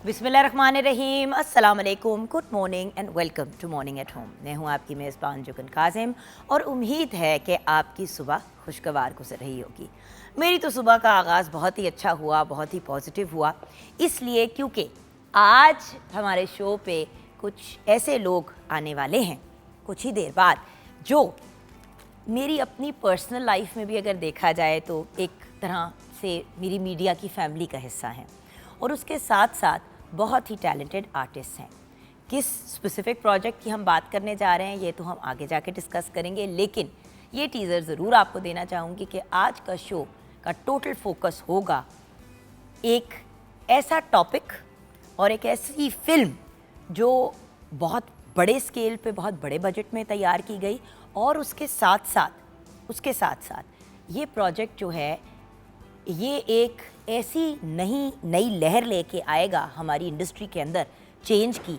बिस्मिल्लाहिर्रहमानिर्रहीम, अस्सलाम वालेकुम, good morning and welcome to Morning at Home. मैं हूँ आपकी मेज़बान जुगन काजिम और उम्मीद है कि आपकी सुबह खुशगवार गुजर रही होगी। मेरी तो सुबह का आगाज़ बहुत ही अच्छा हुआ, बहुत ही पॉजिटिव हुआ, इसलिए क्योंकि आज हमारे शो पे कुछ ऐसे लोग आने वाले हैं कुछ ही देर बाद, जो मेरी अपनी पर्सनल लाइफ में भी अगर देखा जाए तो एक तरह से मेरी मीडिया की फैमिली का हिस्सा हैं और उसके साथ साथ बहुत ही टैलेंटेड आर्टिस्ट हैं। किस स्पेसिफिक प्रोजेक्ट की हम बात करने जा रहे हैं ये तो हम आगे जाके डिस्कस करेंगे, लेकिन ये टीज़र ज़रूर आपको देना चाहूँगी कि आज का शो का टोटल फोकस होगा एक ऐसा टॉपिक और एक ऐसी फिल्म जो बहुत बड़े स्केल पे, बहुत बड़े बजट में तैयार की गई और उसके साथ साथ ये प्रोजेक्ट जो है ये एक ऐसी नई लहर लेके आएगा हमारी इंडस्ट्री के अंदर चेंज की।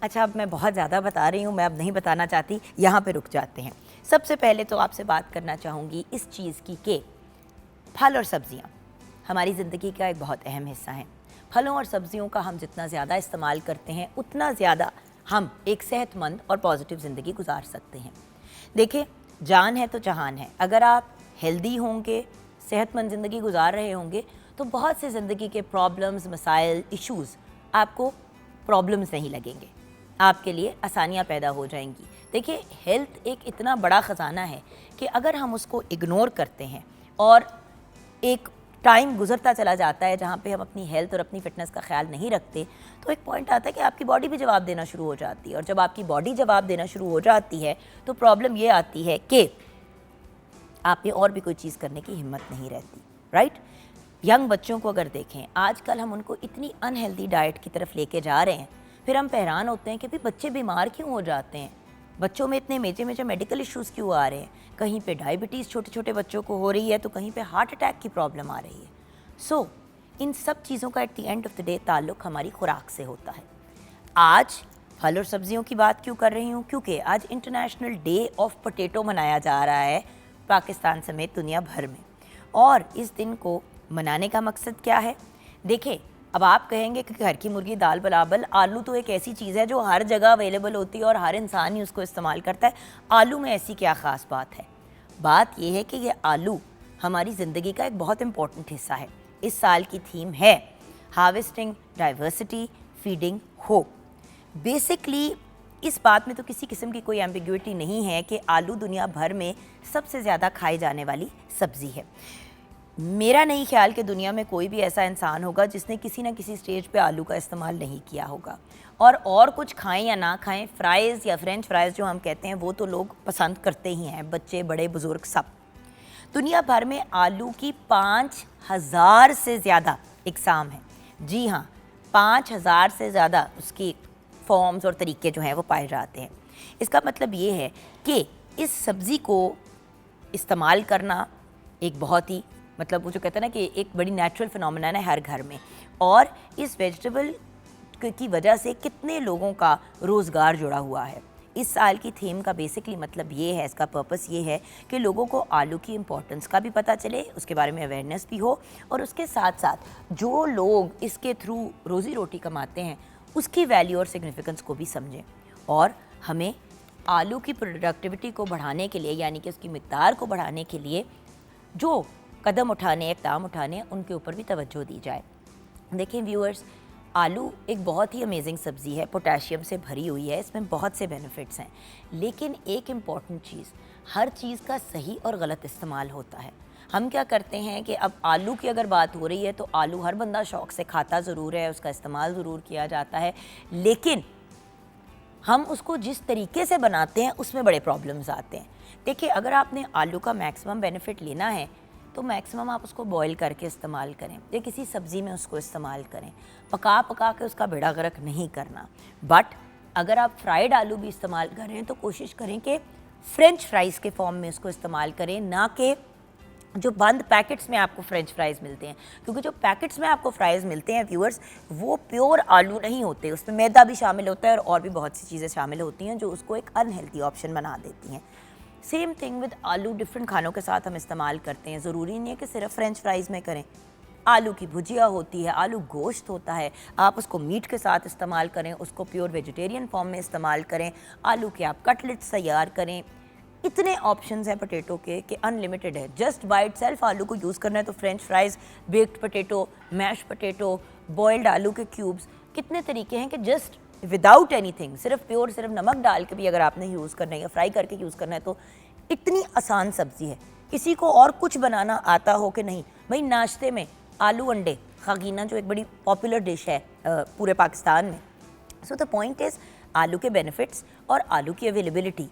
अच्छा, अब मैं बहुत ज़्यादा बता रही हूँ, मैं अब नहीं बताना चाहती, यहाँ पे रुक जाते हैं। सबसे पहले तो आपसे बात करना चाहूँगी इस चीज़ की कि फल और सब्ज़ियाँ हमारी ज़िंदगी का एक बहुत अहम हिस्सा हैं। फलों और सब्ज़ियों का हम जितना ज़्यादा इस्तेमाल करते हैं उतना ज़्यादा हम एक सेहतमंद और पॉजिटिव ज़िंदगी गुजार सकते हैं। देखिए, जान है तो जहान है। अगर आप हेल्दी होंगे, सेहतमंद ज़िंदगी गुजार रहे होंगे तो बहुत से ज़िंदगी के प्रॉब्लम्स, मसाइल, इश्यूज़ आपको प्रॉब्लम्स नहीं लगेंगे, आपके लिए आसानियाँ पैदा हो जाएंगी। देखिए, हेल्थ एक इतना बड़ा ख़जाना है कि अगर हम उसको इग्नोर करते हैं और एक टाइम गुजरता चला जाता है जहाँ पे हम अपनी हेल्थ और अपनी फ़िटनेस का ख्याल नहीं रखते, तो एक पॉइंट आता है कि आपकी बॉडी भी जवाब देना शुरू हो जाती है और जब आपकी बॉडी जवाब देना शुरू हो जाती है तो प्रॉब्लम ये आती है कि आप में और भी कोई चीज़ करने की हिम्मत नहीं रहती, राइट। यंग बच्चों को अगर देखें, आजकल हम उनको इतनी अनहेल्दी डाइट की तरफ लेके जा रहे हैं, फिर हम हैरान होते हैं कि भाई बच्चे बीमार क्यों हो जाते हैं, बच्चों में इतने मेजर मेडिकल इश्यूज़ क्यों आ रहे हैं। कहीं पे डायबिटीज़ छोटे छोटे बच्चों को हो रही है तो कहीं पे हार्ट अटैक की प्रॉब्लम आ रही है। सो इन सब चीज़ों का at the end of the day ताल्लुक़ हमारी खुराक से होता है। आज फल और सब्जियों की बात क्यों कर रही हूँ, क्योंकि आज इंटरनेशनल डे ऑफ पोटैटो मनाया जा रहा है पाकिस्तान समेत दुनिया भर में। और इस दिन को मनाने का मकसद क्या है? देखें, अब आप कहेंगे कि घर की मुर्गी दाल बराबर, आलू तो एक ऐसी चीज़ है जो हर जगह अवेलेबल होती है और हर इंसान ही उसको इस्तेमाल करता है। आलू में ऐसी क्या ख़ास बात है? बात यह है कि ये आलू हमारी ज़िंदगी का एक बहुत इम्पॉर्टेंट हिस्सा है। इस साल की थीम है harvesting diversity, feeding hope. Basically इस बात में तो किसी किस्म की कोई एम्बिग्युइटी नहीं है कि आलू दुनिया भर में सबसे ज़्यादा खाई जाने वाली सब्ज़ी है। मेरा नहीं ख्याल कि दुनिया में कोई भी ऐसा इंसान होगा जिसने किसी न किसी स्टेज पे आलू का इस्तेमाल नहीं किया होगा। और कुछ खाएं या ना खाएं, फ्राइज़ या फ्रेंच फ्राइज़ जो हम कहते हैं वो तो लोग पसंद करते ही हैं, बच्चे बड़े बुज़ुर्ग सब। दुनिया भर में आलू की 5000 से ज़्यादा इकसाम हैं। जी हाँ, 5000 से ज़्यादा उसकी फॉर्म्स और तरीके जो हैं वो पाए जाते हैं। इसका मतलब ये है कि इस सब्ज़ी को इस्तेमाल करना एक बहुत ही, मतलब वो जो कहते हैं ना कि एक बड़ी नेचुरल फिनोमेनन है हर घर में, और इस वेजिटेबल की वजह से कितने लोगों का रोज़गार जुड़ा हुआ है। इस साल की थीम का बेसिकली मतलब ये है, इसका पर्पस ये है कि लोगों को आलू की इम्पोर्टेंस का भी पता चले, उसके बारे में अवेयरनेस भी हो, और उसके साथ साथ जो लोग इसके थ्रू रोज़ी रोटी कमाते हैं उसकी वैल्यू और सिग्निफिकेंस को भी समझें। और हमें आलू की प्रोडक्टिविटी को बढ़ाने के लिए, यानी कि उसकी मिकदार को बढ़ाने के लिए जो कदम उठाने, इक़दाम उठाने, उनके ऊपर भी तवज्जो दी जाए। देखें व्यूअर्स, आलू एक बहुत ही अमेजिंग सब्ज़ी है, पोटेशियम से भरी हुई है, इसमें बहुत से बेनिफिट्स हैं, लेकिन एक इम्पॉर्टेंट चीज़, हर चीज़ का सही और गलत इस्तेमाल होता है। हम क्या करते हैं कि अब आलू की अगर बात हो रही है तो आलू हर बंदा शौक़ से खाता ज़रूर है, उसका इस्तेमाल ज़रूर किया जाता है, लेकिन हम उसको जिस तरीके से बनाते हैं उसमें बड़े प्रॉब्लम्स आते हैं। देखिए, अगर आपने आलू का मैक्सिमम बेनिफिट लेना है तो मैक्सिमम आप उसको बॉईल करके इस्तेमाल करें या किसी सब्ज़ी में उसको इस्तेमाल करें, पका के उसका बेड़ा गर्क नहीं करना। बट अगर आप फ्राइड आलू भी इस्तेमाल करें तो कोशिश करें कि फ्रेंच फ्राइज़ के फॉर्म में उसको इस्तेमाल करें, ना कि जो बंद पैकेट्स में आपको फ्रेंच फ्राइज़ मिलते हैं, क्योंकि जो पैकेट्स में आपको फ्राइज़ मिलते हैं व्यूअर्स, वो प्योर आलू नहीं होते, उसमें मैदा भी शामिल होता है और भी बहुत सी चीज़ें शामिल होती हैं जो उसको एक अनहेल्दी ऑप्शन बना देती हैं। सेम थिंग विद आलू, डिफरेंट खानों के साथ हम इस्तेमाल करते हैं, ज़रूरी नहीं है कि सिर्फ फ्रेंच फ्राइज़ में करें। आलू की भुजिया होती है, आलू गोश्त होता है, आप उसको मीट के साथ इस्तेमाल करें, उसको प्योर वेजिटेरियन फॉर्म में इस्तेमाल करें, आलू के आप कटलेट्स तैयार करें। इतने ऑप्शंस हैं पोटैटो के कि अनलिमिटेड है। जस्ट बाय इटसेल्फ आलू को यूज़ करना है तो French fries, baked potato, mash potato, boiled आलू के क्यूब्स, कितने तरीके हैं कि जस्ट विदाउट एनीथिंग, सिर्फ प्योर सिर्फ नमक डाल के भी अगर आपने यूज़ करना है या फ्राई करके यूज़ करना है तो इतनी आसान सब्ज़ी है। किसी को और कुछ बनाना आता हो कि नहीं भाई, नाश्ते में आलू अंडे खागीना जो एक बड़ी पॉपुलर डिश है पूरे पाकिस्तान में। सो द पॉइंट इज़ आलू के बेनिफिट्स और आलू की अवेलेबिलिटी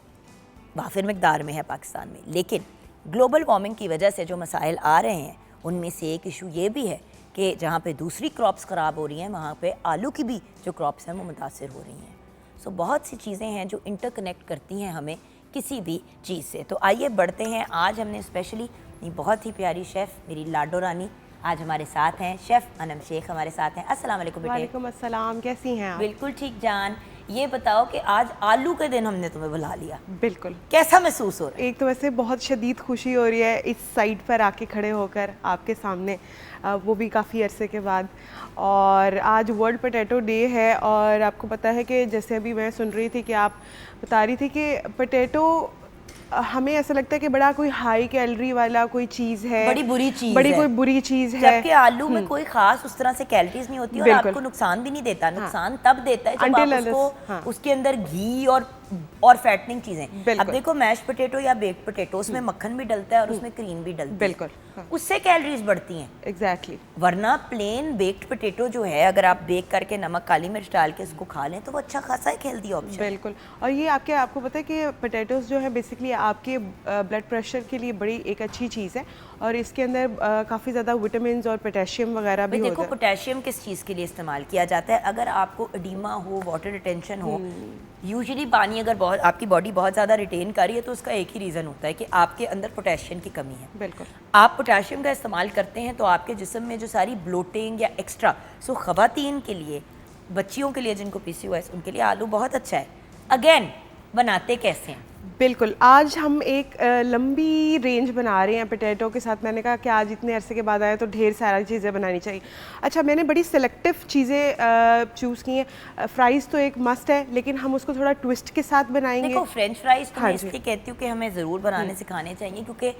वाफिर मकदार में है पाकिस्तान में, लेकिन ग्लोबल वार्मिंग की वजह से जो मसाइल आ रहे हैं उनमें से एक इशू ये भी है कि जहाँ पे दूसरी क्रॉप्स ख़राब हो रही हैं वहाँ पे आलू की भी जो क्रॉप्स हैं वो मुतासिर हो रही हैं। सो बहुत सी चीज़ें हैं जो इंटरकनेक्ट करती हैं हमें किसी भी चीज़ से। तो आइए बढ़ते हैं। आज हमने स्पेशली बहुत ही प्यारी शेफ़ मेरी लाडो रानी आज हमारे साथ हैं, शेफ़ अनम शेख हमारे साथ हैं। अस्सलाम वालेकुम बेटे। वालेकुम अस्सलाम, कैसी हैं आप? बिल्कुल ठीक जान। ये बताओ कि आज आलू के दिन हमने तुम्हें बुला लिया, बिल्कुल कैसा महसूस हो रहा है? एक तो वैसे बहुत शदीद खुशी हो रही है इस साइड पर आके खड़े होकर आपके सामने, वो भी काफ़ी अरसे के बाद। और आज वर्ल्ड पोटैटो डे है और आपको पता है कि जैसे अभी मैं सुन रही थी कि आप बता रही थी कि पोटैटो हमें ऐसा लगता है कि बड़ा कोई हाई कैलोरी वाला कोई चीज़ है, बड़ी बुरी चीज़ बड़ी है। कोई बुरी चीज़ है, जबकि आलू में कोई खास उस तरह से कैलोरीज नहीं होती और आपको नुकसान भी नहीं देता। नुकसान तब देता है जब आप उसको उसके अंदर घी और फैटनिंग चीजें। अब देखो मैश पोटैटो या बेक्ड पोटैटो, उसमें मक्खन भी डलता है और उसमें क्रीम भी डलती है, बिल्कुल उससे कैलोरीज बढ़ती हैं। एग्जैक्टली। वरना प्लेन बेक्ड पोटैटो जो है अगर आप बेक करके नमक काली मिर्च डाल के इसको खा लें तो वो अच्छा खासा एक हेल्दी ऑप्शन। बिल्कुल। और ये आपको पता है कि पोटैटोज जो है बेसिकली आपके ब्लड प्रेशर के लिए बड़ी एक अच्छी चीज़ है और इसके अंदर काफ़ी ज़्यादा विटामिन और पोटेशियम वगैरह भी होता है। देखो पोटेशियम किस चीज़ के लिए इस्तेमाल किया जाता है? अगर आपको एडिमा हो, वाटर रिटेंशन हो, यूजुअली पानी अगर बहुत आपकी बॉडी बहुत ज़्यादा रिटेन कर रही है तो उसका एक ही रीज़न होता है कि आपके अंदर पोटेशियम की कमी है। बिल्कुल। आप पोटेशियम का इस्तेमाल करते हैं तो आपके जिस्म में जो सारी ब्लोटिंग या एक्स्ट्रा, सो ख़वातीन के लिए, बच्चियों के लिए जिनको PCOS, उनके लिए आलू बहुत अच्छा है। अगेन बनाते कैसे हैं? बिल्कुल, आज हम एक लंबी रेंज बना रहे हैं पोटैटो के साथ। मैंने कहा कि आज इतने अरसे के बाद आए तो ढेर सारी चीज़ें बनानी चाहिए। अच्छा, मैंने बड़ी सिलेक्टिव चीज़ें चूज़ की हैं। फ्राइज़ तो एक मस्ट है, लेकिन हम उसको थोड़ा ट्विस्ट के साथ बनाएंगे। देखो फ्रेंच फ्राइज़ तो मैं इसलिए कहती हूँ कि हमें ज़रूर बनाने सिखाने चाहिए, क्योंकि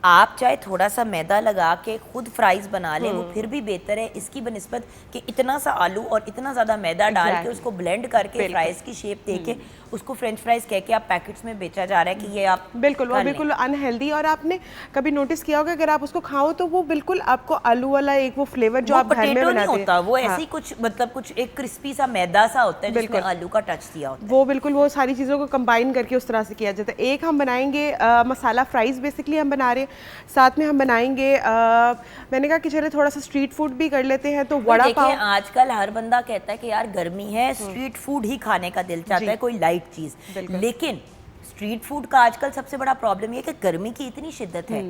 आप चाहे थोड़ा सा मैदा लगा के खुद फ्राइज़ बना लें वो फिर भी बेहतर है इसकी बनिस्बत कि इतना सा आलू और इतना ज़्यादा मैदा डाल के उसको ब्लेंड करके फ्राइज़ की शेप दे के उसको फ्रेंच फ्राइज़ कह के आप पैकेट्स में बेचा जा रहा है कि ये आप बिल्कुल और बिल्कुल अनहेल्दी। और आपने कभी नोटिस किया होगा अगर आप उसको खाओ तो वो बिल्कुल आपको आलू वाला एक वो फ्लेवर जो आप घर में बनाते होता, वो ऐसी कुछ मतलब कुछ एक क्रिस्पी सा मैदा सा होता है जिसमें आलू का टच दिया होता है। वो बिल्कुल वो सारी चीज़ों को कंबाइन करके उस तरह से किया जाता है। एक हम बनाएंगे मसाला फ्राइज़ बेसिकली हम बना रहे हैं, साथ में हम बनाएंगे मैंने कहा कि चले थोड़ा सा स्ट्रीट फूड भी कर लेते हैं तो वड़ा पाव। आजकल हर बंदा कहता है कि यार गर्मी है स्ट्रीट फूड ही खाने का दिल चाहता है, कोई लाइट चीज़। लेकिन स्ट्रीट फूड का आजकल सबसे बड़ा प्रॉब्लम ये है कि गर्मी की इतनी शिद्दत है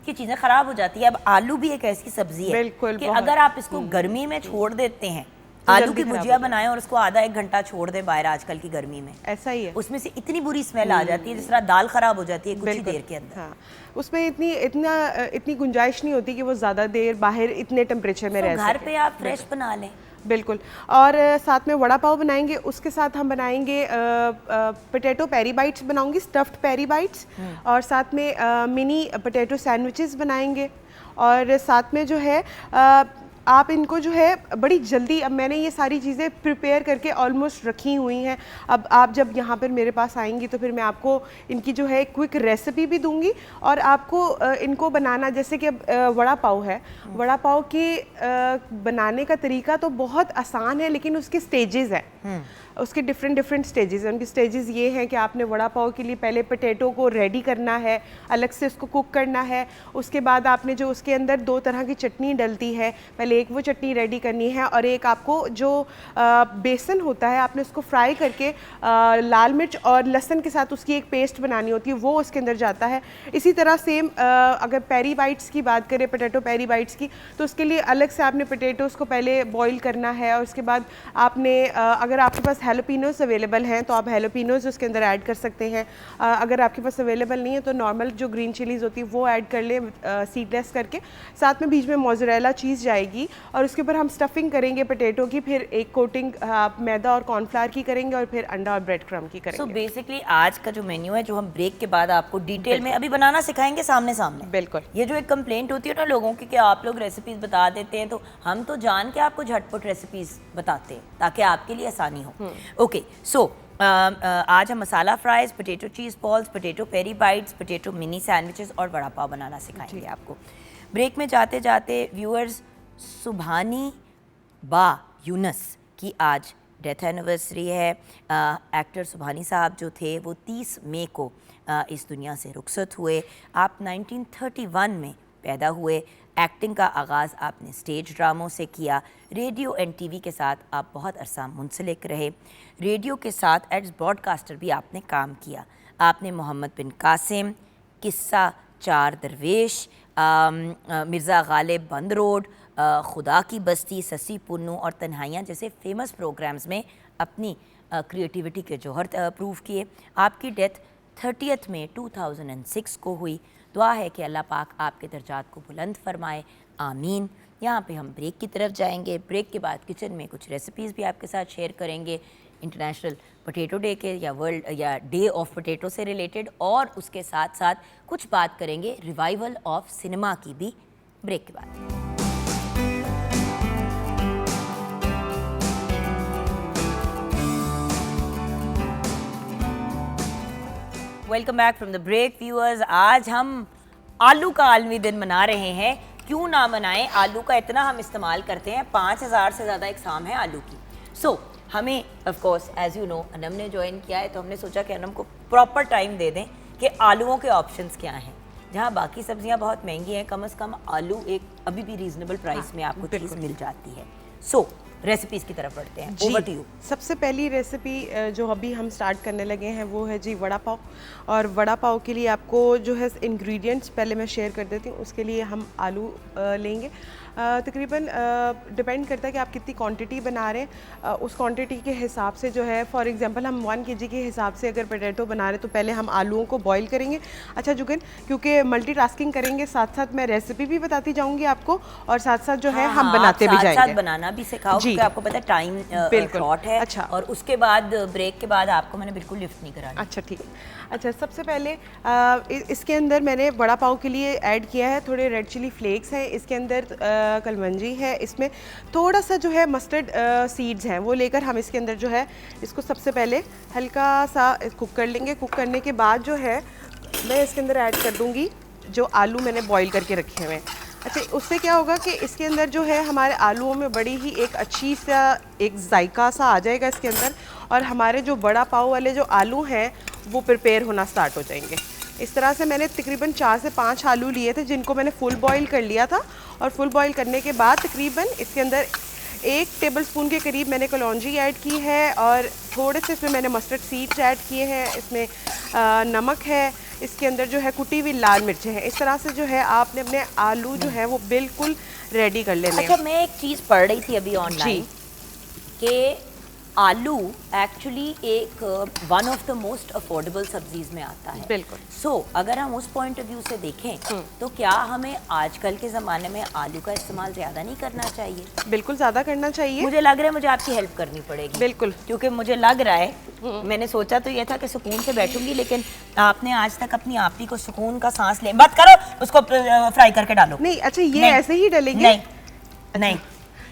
कि चीज़ें ख़राब हो जाती है। अब आलू भी एक ऐसी सब्जी है कि अगर आप इसको गर्मी में छोड़ देते हैं, आलू की भुजिया बनाएं और उसको आधा एक घंटा छोड़ दें बाहर आजकल की गर्मी में, ऐसा ही है, उसमें से इतनी बुरी स्मेल आ जाती है जिस तरह दाल खराब हो जाती है कुछ ही देर के अंदर। हाँ, उसमें इतनी गुंजाइश नहीं होती कि वो ज़्यादा देर बाहर इतने टेम्परेचर में रह सके। घर पे आप फ्रेश बना लें। बिल्कुल। और साथ में वड़ा पाव बनाएंगे, उसके साथ हम बनाएंगे पोटैटो पेरी बाइट्स बनाऊंगी, स्टफ्ड पेरी बाइट्स, और साथ में मिनी पोटैटो सैंडविचेस बनाएंगे। और साथ में जो है आप इनको जो है बड़ी जल्दी, अब मैंने ये सारी चीज़ें प्रिपेयर करके ऑलमोस्ट रखी हुई हैं। अब आप जब यहाँ पर मेरे पास आएंगी तो फिर मैं आपको इनकी जो है क्विक रेसिपी भी दूंगी और आपको इनको बनाना, जैसे कि अब वड़ा पाव है, वड़ा पाव के बनाने का तरीका तो बहुत आसान है लेकिन उसके स्टेजेस हैं, उसके डिफरेंट स्टेजेस हैं। उनके स्टेजेस ये हैं कि आपने वड़ा पाव के लिए पहले पोटैटो को रेडी करना है, अलग से उसको कुक करना है। उसके बाद आपने जो उसके अंदर दो तरह की चटनी डलती है, पहले एक वो चटनी रेडी करनी है, और एक आपको जो बेसन होता है आपने उसको फ्राई करके लाल मिर्च और लहसुन के साथ उसकी एक पेस्ट बनानी होती है, वो उसके अंदर जाता है। इसी तरह सेम अगर पेरी बाइट्स की बात करें, पोटैटो पेरी बाइट्स की, तो उसके लिए अलग से आपने पोटैटोज़ को पहले बॉईल करना है, और उसके बाद आपने अगर आपके पास हैलोपिनोस अवेलेबल हैं तो आप हैलोपिनोस उसके अंदर ऐड कर सकते हैं। अगर आपके पास अवेलेबल नहीं है तो नॉर्मल जो ग्रीन चिलीज़ होती है वो ऐड कर लें सीडलेस करके। साथ में बीच में मोज़रेला चीज़ जाएगी, और उसके ऊपर हम स्टफिंग करेंगे पोटैटो की, फिर एक कोटिंग मैदा और कॉर्नफ्लावर की करेंगे, और फिर अंडा और ब्रेड क्रम्ब की करेंगे। सो बेसिकली आज का जो मेन्यू है, जो हम ब्रेक के बाद आपको डिटेल में अभी बनाना सिखाएंगे सामने सामने। बिल्कुल। ये जो एक कंप्लेंट होती है ना लोगों की कि आप लोग रेसिपीज बता देते हैं, तो हम तो जान के आपको झटपट रेसिपीज बताते हैं ताकि आपके लिए आसानी हो। ओके, सो आज हम masala fries, potato cheese balls, potato peri bites, potato mini sandwiches और वड़ा पाव बनाना सिखाएंगे आपको। ब्रेक में जाते जाते व्यूअर्स, सुभानी बा यूनस की आज डेथ एनिवर्सरी है। एक्टर सुभानी साहब जो थे वो 30 मई को इस दुनिया से रुखसत हुए। आप 1931 में पैदा हुए। एक्टिंग का आगाज़ आपने स्टेज ड्रामों से किया। रेडियो एंड टीवी के साथ आप बहुत अरसा मुंसलिक रहे। रेडियो के साथ एज ब्रॉडकास्टर भी आपने काम किया। आपने मोहम्मद बिन कासिम, किस्सा चार दरवेश, मिर्ज़ा गालिब बंद रोड, खुदा की बस्ती, ससी पुन्नू और तन्हाइयाँ जैसे फेमस प्रोग्राम्स में अपनी क्रिएटिविटी के जौहर प्रूव किए। आपकी डेथ 30 मई 2006 को हुई। दुआ है कि अल्लाह पाक आपके दर्जात को बुलंद फरमाए, आमीन। यहाँ पे हम ब्रेक की तरफ जाएंगे। ब्रेक के बाद किचन में कुछ रेसिपीज़ भी आपके साथ शेयर करेंगे, इंटरनेशनल पोटैटो डे के या वर्ल्ड या डे ऑफ पोटैटो से रिलेटेड, और उसके साथ साथ कुछ बात करेंगे रिवाइवल ऑफ सिनेमा की भी ब्रेक के बाद। Welcome back from the break viewers. आज हम आलू का आलमी दिन मना रहे हैं। क्यों ना मनाएं, आलू का इतना हम इस्तेमाल करते हैं, 5000 से ज़्यादा इकसाम है आलू की। सो हमें of course as you know Anam ने ज्वाइन किया है, तो हमने सोचा कि अनम को प्रॉपर टाइम दे दें कि आलूओं के ऑप्शंस क्या हैं। जहाँ बाकी सब्जियाँ बहुत महंगी हैं, कम से कम आलू एक अभी भी रीजनेबल प्राइस में आपको चीज़ मिल जाती है। सो रेसिपीज़ की तरफ बढ़ते हैं। Over to you. सबसे पहली रेसिपी जो अभी हम स्टार्ट करने लगे हैं वो है जी वड़ा पाव। और वड़ा पाव के लिए आपको जो है इंग्रेडिएंट्स पहले मैं शेयर कर देती हूँ। उसके लिए हम आलू लेंगे। तकरीबन डिपेंड करता है कि आप कितनी क्वांटिटी बना रहे हैं, उस क्वांटिटी के हिसाब से जो है, फॉर एग्जांपल हम 1 kg के हिसाब से अगर पोटैटो बना रहे हैं तो पहले हम आलूओं को बॉईल करेंगे। अच्छा जुगन, क्योंकि मल्टीटास्किंग करेंगे, साथ साथ मैं रेसिपी भी बताती जाऊंगी आपको, और साथ साथ जो है हम बनाते भी जाएंगे। साथ बनाना भी सिखाओ क्योंकि आपको पता है टाइम शॉर्ट है। अच्छा। और उसके बाद ब्रेक के बाद आपको मैंने बिल्कुल लिफ्ट नहीं कराना। अच्छा ठीक है। अच्छा, सबसे पहले इसके अंदर मैंने वड़ा पाव के लिए ऐड किया है थोड़े रेड चिली फ्लेक्स हैं, इसके अंदर कलमंजी है, इसमें थोड़ा सा जो है मस्टर्ड सीड्स हैं, वो लेकर हम इसके अंदर जो है इसको सबसे पहले हल्का सा कुक कर लेंगे। कुक करने के बाद जो है मैं इसके अंदर ऐड कर दूंगी जो आलू मैंने बॉईल करके रखे हुए हैं। अच्छा, उससे क्या होगा कि इसके अंदर जो है हमारे आलूओं में बड़ी ही एक अच्छी सा एक जायका सा आ जाएगा इसके अंदर, और हमारे जो बड़ा पाव वाले जो आलू हैं वो प्रिपेयर होना स्टार्ट हो जाएंगे। इस तरह से मैंने तकरीबन 4 से 5 आलू लिए थे जिनको मैंने फुल बॉईल कर लिया था, और फुल बॉईल करने के बाद तकरीबन इसके अंदर 1 टेबलस्पून के करीब मैंने कलौंजी ऐड की है, और थोड़े से इसमें मैंने मस्टर्ड सीड्स ऐड किए हैं। इसमें नमक है, इसके अंदर जो है कुटी हुई लाल मिर्चें हैं। इस तरह से जो है आपने अपने आलू जो है वो बिल्कुल रेडी कर लेने हैं। अच्छा, मैं एक चीज़ पढ़ रही थी अभी ऑनलाइन कि आलू एक्चुअली एक one of the most affordable सब्जीज में आता है। बिल्कुल। सो अगर हम उस पॉइंट ऑफ व्यू से देखें तो क्या हमें आजकल के ज़माने में आलू का इस्तेमाल ज़्यादा नहीं करना चाहिए? बिल्कुल ज़्यादा करना चाहिए। मुझे लग रहा है मुझे आपकी हेल्प करनी पड़ेगी। बिल्कुल। क्योंकि मुझे लग रहा है, मैंने सोचा तो ये था कि सुकून से बैठूंगी, लेकिन आपने आज तक अपनी आप ही को सुकून का सांस ले मत करो, उसको फ्राई करके डालो। नहीं, अच्छा ये ऐसे ही डालेंगे? नहीं नहीं,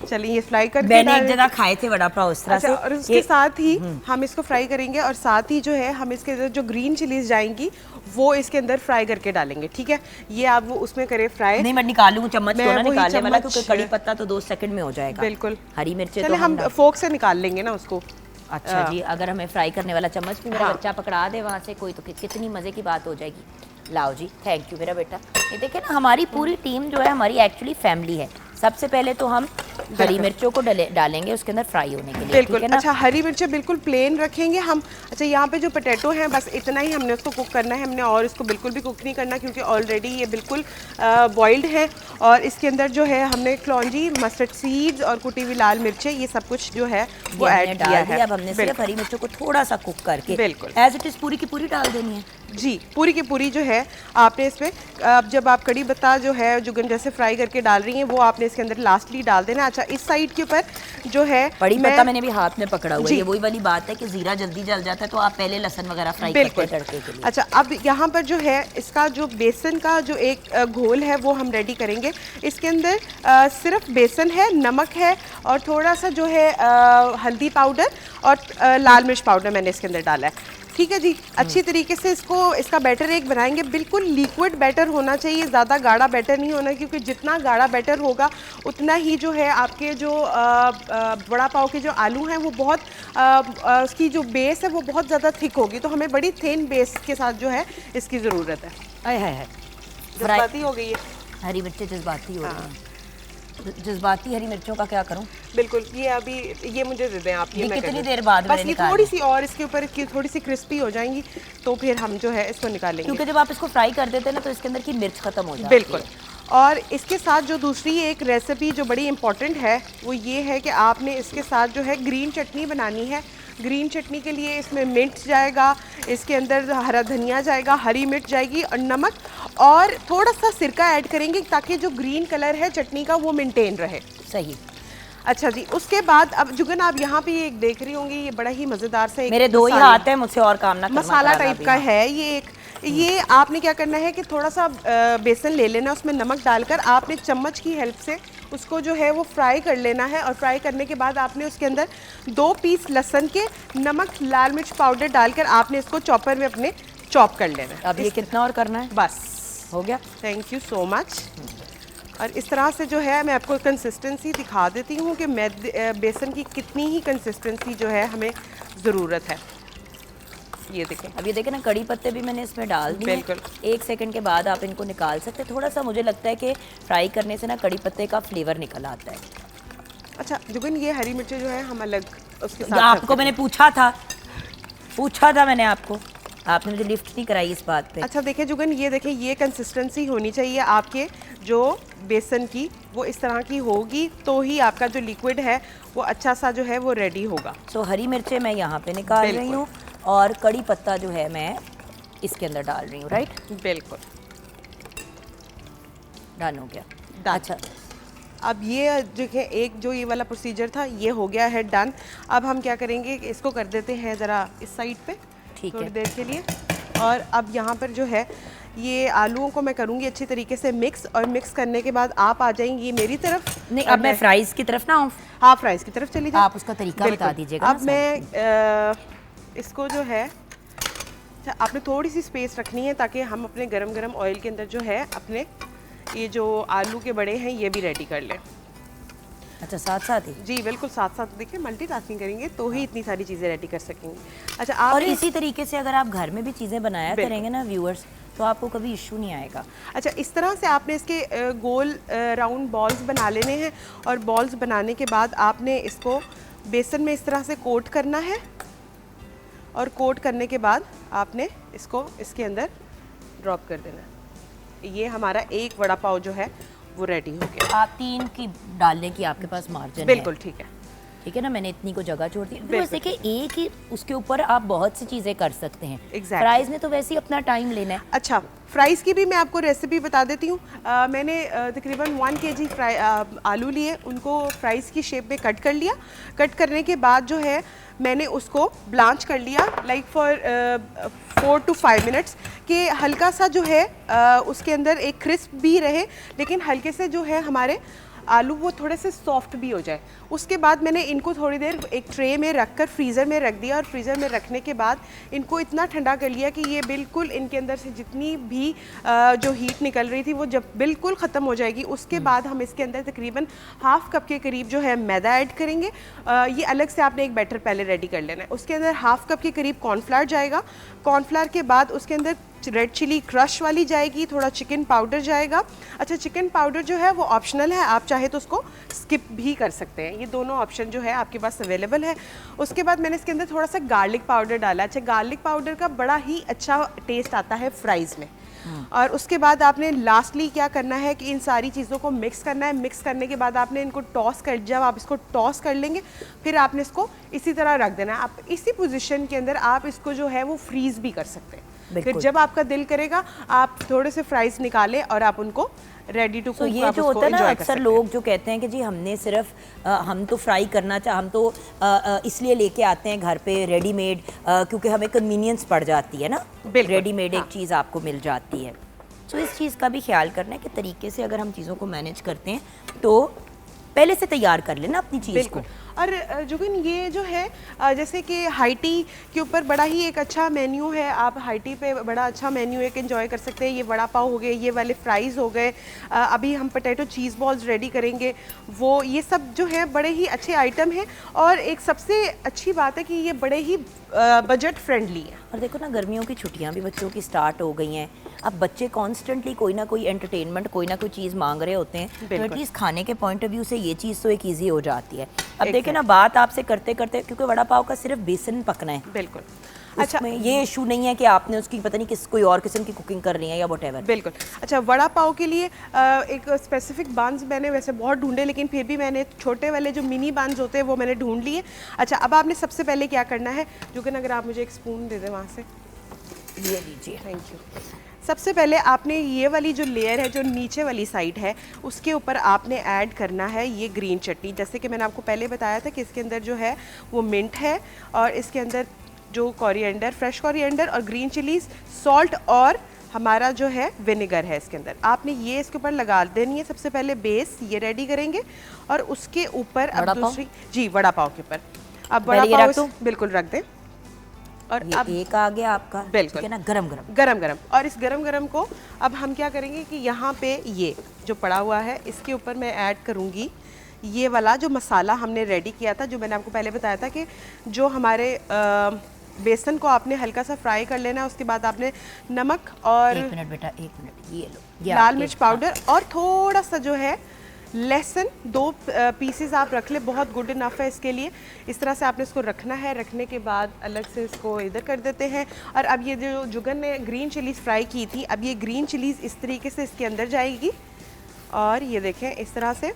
चलिए ये फ्राई करके मैंने एक जगह खाए थे वड़ा पाव इस तरह से। और उसके साथ ही हम इसको फ्राई करेंगे, और साथ ही जो है हम इसके अंदर जो ग्रीन चिलीज जाएंगी वो इसके अंदर फ्राई करके डालेंगे। ठीक है, ये आप वो उसमें करें फ्राई। नहीं, मैं निकालूँ चम्मच तो ना निकालने वाला, क्योंकि कड़ी चम्मच पत्ता तो 2 सेकंड में हो जाएगा। बिल्कुल। हरी मिर्चें चले तो हम फोक से निकाल लेंगे ना उसको। अच्छा जी, अगर हमें फ्राई करने वाला चम्मच भी मेरा बच्चा पकड़ा दे वहाँ से कोई, तो कितनी मज़े की बात हो जाएगी। लाओ जी, थैंक यू मेरा बेटा। ये देखिए ना, हमारी पूरी टीम जो है हमारी एक्चुअली फैमिली है। सबसे पहले तो हम हरी मिर्चों को डालेंगे उसके अंदर फ्राई होने के लिए, बिल्कुल। ठीक है ना? अच्छा, हरी मिर्चें बिल्कुल प्लेन रखेंगे हम। अच्छा, यहाँ पे जो पोटैटो हैं बस इतना ही हमने उसको कुक करना है, हमने और इसको बिल्कुल भी कुक नहीं करना क्योंकि ऑलरेडी ये बिल्कुल बॉइल्ड है। और इसके अंदर जो है हमने क्लौंजी, मस्टर्ड सीड्स और कुटी हुई लाल मिर्चें, ये सब कुछ जो है वो ऐड किया है। अब हमने सिर्फ हरी मिर्चों को थोड़ा सा कुक करके बिल्कुल एज इट इज पूरी की पूरी डाल देनी है। जी, पूरी की पूरी जो है आपने इसमें, अब जब आप कड़ी पत्ता जो है जुगन जैसे फ्राई करके डाल रही हैं वो आपने इसके अंदर लास्टली डाल देना। अच्छा, इस साइड के ऊपर जो है कड़ी पत्ता मैंने भी हाथ में पकड़ा हुआ है, जी। ये वही वाली बात है कि जीरा जल्दी जल जाता है तो आप पहले लहसुन वगैरह फ्राई करते हैं तड़के के लिए। अच्छा, अब यहाँ पर जो है इसका जो बेसन का जो एक घोल है वो हम रेडी करेंगे। इसके अंदर सिर्फ बेसन है, नमक है और थोड़ा सा जो है हल्दी पाउडर और लाल मिर्च पाउडर मैंने इसके अंदर डाला है। ठीक है जी, अच्छी तरीके से इसका बैटर एक बनाएंगे। बिल्कुल लिक्विड बैटर होना चाहिए, ज़्यादा गाढ़ा बैटर नहीं होना, क्योंकि जितना गाढ़ा बैटर होगा उतना ही जो है आपके जो वड़ा पाव के जो आलू हैं वो बहुत उसकी जो बेस है वो बहुत ज़्यादा थिक होगी, तो हमें बड़ी थिन बेस के साथ जो है इसकी ज़रूरत है। आय हाय हाय, जज्बाती हो गई है हरी मिर्चें जज्बाती हो रही हैं। जज्बाती हरी मिर्चों का क्या करूं? बिल्कुल, ये अभी ये मुझे दे दें आप। ये मैं कितनी कर देर बाद बस मैंने ये निकाली? थोड़ी सी और इसके ऊपर की थोड़ी सी क्रिस्पी हो जाएंगी तो फिर हम जो है इसको निकालेंगे, क्योंकि जब आप इसको फ्राई कर देते हैं ना तो इसके अंदर की मिर्च खत्म हो जाती है। बिल्कुल। और इसके साथ जो दूसरी एक रेसिपी जो बड़ी इंपॉर्टेंट है वो ये है कि आपने इसके साथ जो है ग्रीन चटनी बनानी है। ग्रीन चटनी के लिए इसमें मिर्च जाएगा, इसके अंदर हरा धनिया जाएगा, हरी मिर्च जाएगी और नमक और थोड़ा सा सिरका ऐड करेंगे ताकि जो ग्रीन कलर है चटनी का वो मेंटेन रहे। सही। अच्छा जी, उसके बाद अब जुगन आप यहाँ पे एक देख रही होंगी, ये बड़ा ही मज़ेदार सा एक मेरे दो ही हाथ है, मुझसे और काम ना करना मसाला पड़ा टाइप अभी। का है ये एक। ये आपने क्या करना है कि थोड़ा सा बेसन ले लेना, उसमें नमक डालकर आपने चम्मच की हेल्प से उसको जो है वो फ्राई कर लेना है। और फ्राई करने के बाद आपने उसके अंदर 2 पीस लहसुन के, नमक, लाल मिर्च पाउडर डालकर आपने इसको चॉपर में अपने चॉप कर लेना है। अब ये कितना और करना है? बस हो गया। Thank you so much. और इस तरह से जो है मैं आपको कंसिस्टेंसी दिखा देती हूँ कि बेसन की कितनी ही कंसिस्टेंसी जो है हमें ज़रूरत है। ये देखें, अब ये देखें ना, कड़ी पत्ते भी मैंने इसमें डाल दिए। बिल्कुल। 1 सेकंड के बाद आप इनको निकाल सकते हैं। थोड़ा सा मुझे लगता है कि फ्राई करने से ना कड़ी पत्ते का फ्लेवर निकल आता है। अच्छा जुगन, ये हरी मिर्चें जो है हम अलग उसके ये साथ आपको मैंने पूछा था मैंने आपको, आपने मुझे लिफ्ट नहीं कराई इस बात पे। अच्छा देखिए जुगन, ये देखिए, ये कंसिस्टेंसी होनी चाहिए आपके जो बेसन की, वो इस तरह की होगी तो ही आपका जो लिक्विड है वो अच्छा सा जो है वो रेडी होगा। सो हरी मिर्चें मैं यहाँ पे निकाल रही हूँ और कड़ी पत्ता जो है मैं इसके अंदर डाल रही हूँ। राइट, बिल्कुल डन हो गया। अच्छा, अब ये जो है एक जो ये वाला प्रोसीजर था ये हो गया है डन। अब हम क्या करेंगे कि इसको कर देते हैं ज़रा इस साइड पे थोड़ी देर के लिए। और अब यहाँ पर जो है ये आलूओं को मैं करूँगी अच्छी तरीके से मिक्स, और मिक्स करने के बाद आप आ जाएंगी मेरी तरफ। नहीं, अब मैं फ्राइज़ की तरफ ना आऊँ? हाँ, फ्राइज़ की तरफ चली जाए। आप उसका तरीका बता दीजिएगा। अब मैं इसको जो है, आपने थोड़ी सी स्पेस रखनी है ताकि हम अपने गरम गरम ऑयल के अंदर जो है अपने ये जो आलू के बड़े हैं ये भी रेडी कर लें। अच्छा, साथ साथ ही? जी बिल्कुल, साथ साथ। देखिए, मल्टीटास्किंग करेंगे तो ही इतनी सारी चीज़ें रेडी कर सकेंगे। अच्छा, आप और इसी तरीके से अगर आप घर में भी चीज़ें बनाया करेंगे ना व्यूअर्स, तो आपको कभी इशू नहीं आएगा। अच्छा, इस तरह से आपने इसके गोल राउंड बॉल्स बना लेने हैं। और बॉल्स बनाने के बाद आपने इसको बेसन में इस तरह से कोट करना है। और कोट करने के बाद आपने इसको इसके अंदर ड्रॉप कर देना है। ये हमारा एक वड़ा पाव जो है वो रेडी हो गया। आप 3 की डालने की आपके पास मार्जिन है। बिल्कुल ठीक है, ठीक है ना, मैंने इतनी को जगह छोड़ दी। वैसे कि एक ही उसके ऊपर आप बहुत सी चीज़ें कर सकते हैं। Exactly. फ्राइज़ ने तो वैसे ही अपना टाइम लेना है। अच्छा, फ्राइज़ की भी मैं आपको रेसिपी बता देती हूँ। मैंने तकरीबन 1 kg आलू लिए, उनको फ्राइज़ की शेप में कट कर लिया। कट करने के बाद जो है मैंने उसको ब्लांच कर लिया लाइक फॉर 4 to 5 मिनट्स, कि हल्का सा जो है उसके अंदर एक क्रिस्प भी रहे लेकिन हल्के से जो है हमारे आलू वो थोड़े से सॉफ्ट भी हो जाए। उसके बाद मैंने इनको थोड़ी देर एक ट्रे में रख कर फ्रीज़र में रख दिया। और फ्रीज़र में रखने के बाद इनको इतना ठंडा कर लिया कि ये बिल्कुल इनके अंदर से जितनी भी जो हीट निकल रही थी वो जब बिल्कुल ख़त्म हो जाएगी, उसके बाद हम इसके अंदर तकरीबन ½ कप के करीब जो है मैदा ऐड करेंगे। ये अलग से आपने एक बैटर पहले रेडी कर लेना है। उसके अंदर ½ कप के करीब कॉर्नफ्लावर जाएगा। कॉर्नफ्लावर के बाद उसके अंदर रेड चिली क्रश वाली जाएगी, थोड़ा चिकन पाउडर जाएगा। अच्छा, चिकन पाउडर जो है वो ऑप्शनल है, आप चाहे तो उसको स्किप भी कर सकते हैं, ये दोनों ऑप्शन जो है आपके पास अवेलेबल है। उसके बाद मैंने इसके अंदर थोड़ा सा गार्लिक पाउडर डाला। अच्छा, गार्लिक पाउडर का बड़ा ही अच्छा टेस्ट आता है फ्राइज़ में। और उसके बाद आपने लास्टली क्या करना है कि इन सारी चीज़ों को मिक्स करना है। मिक्स करने के बाद आपने इनको टॉस कर, जब आप इसको टॉस कर लेंगे फिर आपने इसको इसी तरह रख देना है। आप इसी पोजीशन के अंदर आप इसको जो है वो फ्रीज़ भी कर सकते हैं। फिर जब आपका दिल करेगा आप थोड़े से फ्राइज़ निकालें और आप उनको रेडी टू कुक। ये जो होता है ना, अक्सर लोग जो कहते हैं कि जी हमने सिर्फ हम तो फ्राई करना हम तो इसलिए लेके आते हैं घर पे रेडीमेड, क्योंकि हमें कन्वीनियंस पड़ जाती है ना, रेडीमेड एक चीज़ आपको मिल जाती है। तो इस चीज़ का भी ख्याल करना है कि तरीके से अगर हम चीज़ों को मैनेज करते हैं तो पहले से तैयार कर लेना अपनी चीज़ को। और जुगन ये जो है जैसे कि हाईटी के ऊपर बड़ा ही एक अच्छा मेन्यू है, आप हाईटी पे बड़ा अच्छा मेन्यू एक एंजॉय कर सकते हैं। ये वड़ा पाव हो गए, ये वाले फ्राइज़ हो गए, अभी हम पोटैटो चीज़ बॉल्स रेडी करेंगे, वो ये सब जो है बड़े ही अच्छे आइटम हैं। और एक सबसे अच्छी बात है कि ये बड़े ही बजट फ्रेंडली है। और देखो ना, गर्मियों की छुट्टियां भी बच्चों की स्टार्ट हो गई हैं। अब बच्चे कॉन्स्टेंटली कोई ना कोई एंटरटेनमेंट, कोई ना कोई चीज़ मांग रहे होते हैं, तो एटलीस्ट खाने के पॉइंट ऑफ व्यू से ये चीज़ तो एक ईजी हो जाती है। अब देखिए ना, बात आपसे करते करते, क्योंकि वड़ा पाव का सिर्फ बेसन पकना है, बिल्कुल। अच्छा, ये इशू नहीं है कि आपने उसकी पता नहीं किस कोई और किस्म की कुकिंग कर रही है या व्हाटएवर। बिल्कुल। अच्छा, वड़ा पाव के लिए एक स्पेसिफिक बांस मैंने वैसे बहुत ढूंढे, लेकिन फिर भी मैंने छोटे वाले जो मिनी बांस होते हैं वो मैंने ढूंढ लिए। अच्छा, अब आपने सबसे पहले क्या करना है, जुगन अगर आप मुझे एक स्पून दे दें वहाँ से, ये लीजिए। Thank you. सबसे पहले आपने ये वाली जो लेयर है, जो नीचे वाली साइड है, उसके ऊपर आपने ऐड करना है ये ग्रीन चटनी। जैसे कि मैंने आपको पहले बताया था कि इसके अंदर जो है वो मिंट है, और इसके अंदर जो कोरिएंडर, फ्रेश कोरिएंडर और ग्रीन चिलीज, सॉल्ट और हमारा जो है विनेगर है इसके अंदर। आपने ये इसके ऊपर लगा देनी है। सबसे पहले बेस ये रेडी करेंगे और उसके ऊपर अब दूसरी, जी, वड़ा पाव के ऊपर अब वड़ा पाव बिल्कुल रख दें। और अब एक आ गया आपका, बिल्कुल ना, गरम गरम। और इस गरम गरम को अब हम क्या करेंगे कि यहाँ पे ये जो पड़ा हुआ है इसके ऊपर मैं ऐड करूँगी ये वाला जो मसाला हमने रेडी किया था, जो मैंने आपको पहले बताया था कि जो हमारे बेसन को आपने हल्का सा फ्राई कर लेना है। उसके बाद आपने नमक और 1 मिनट बेटा, 1 मिनट, ये लो, लाल मिर्च पाउडर और थोड़ा सा जो है लहसुन, 2 पीसेस आप रख ले, बहुत गुड इनफ है इसके लिए। इस तरह से आपने इसको रखना है। रखने के बाद अलग से इसको इधर कर देते हैं। और अब ये जो जुगन ने ग्रीन चिलीज़ फ्राई की थी, अब ये ग्रीन चिलीज़ इस तरीके से इसके अंदर जाएगी, और ये देखें इस तरह से,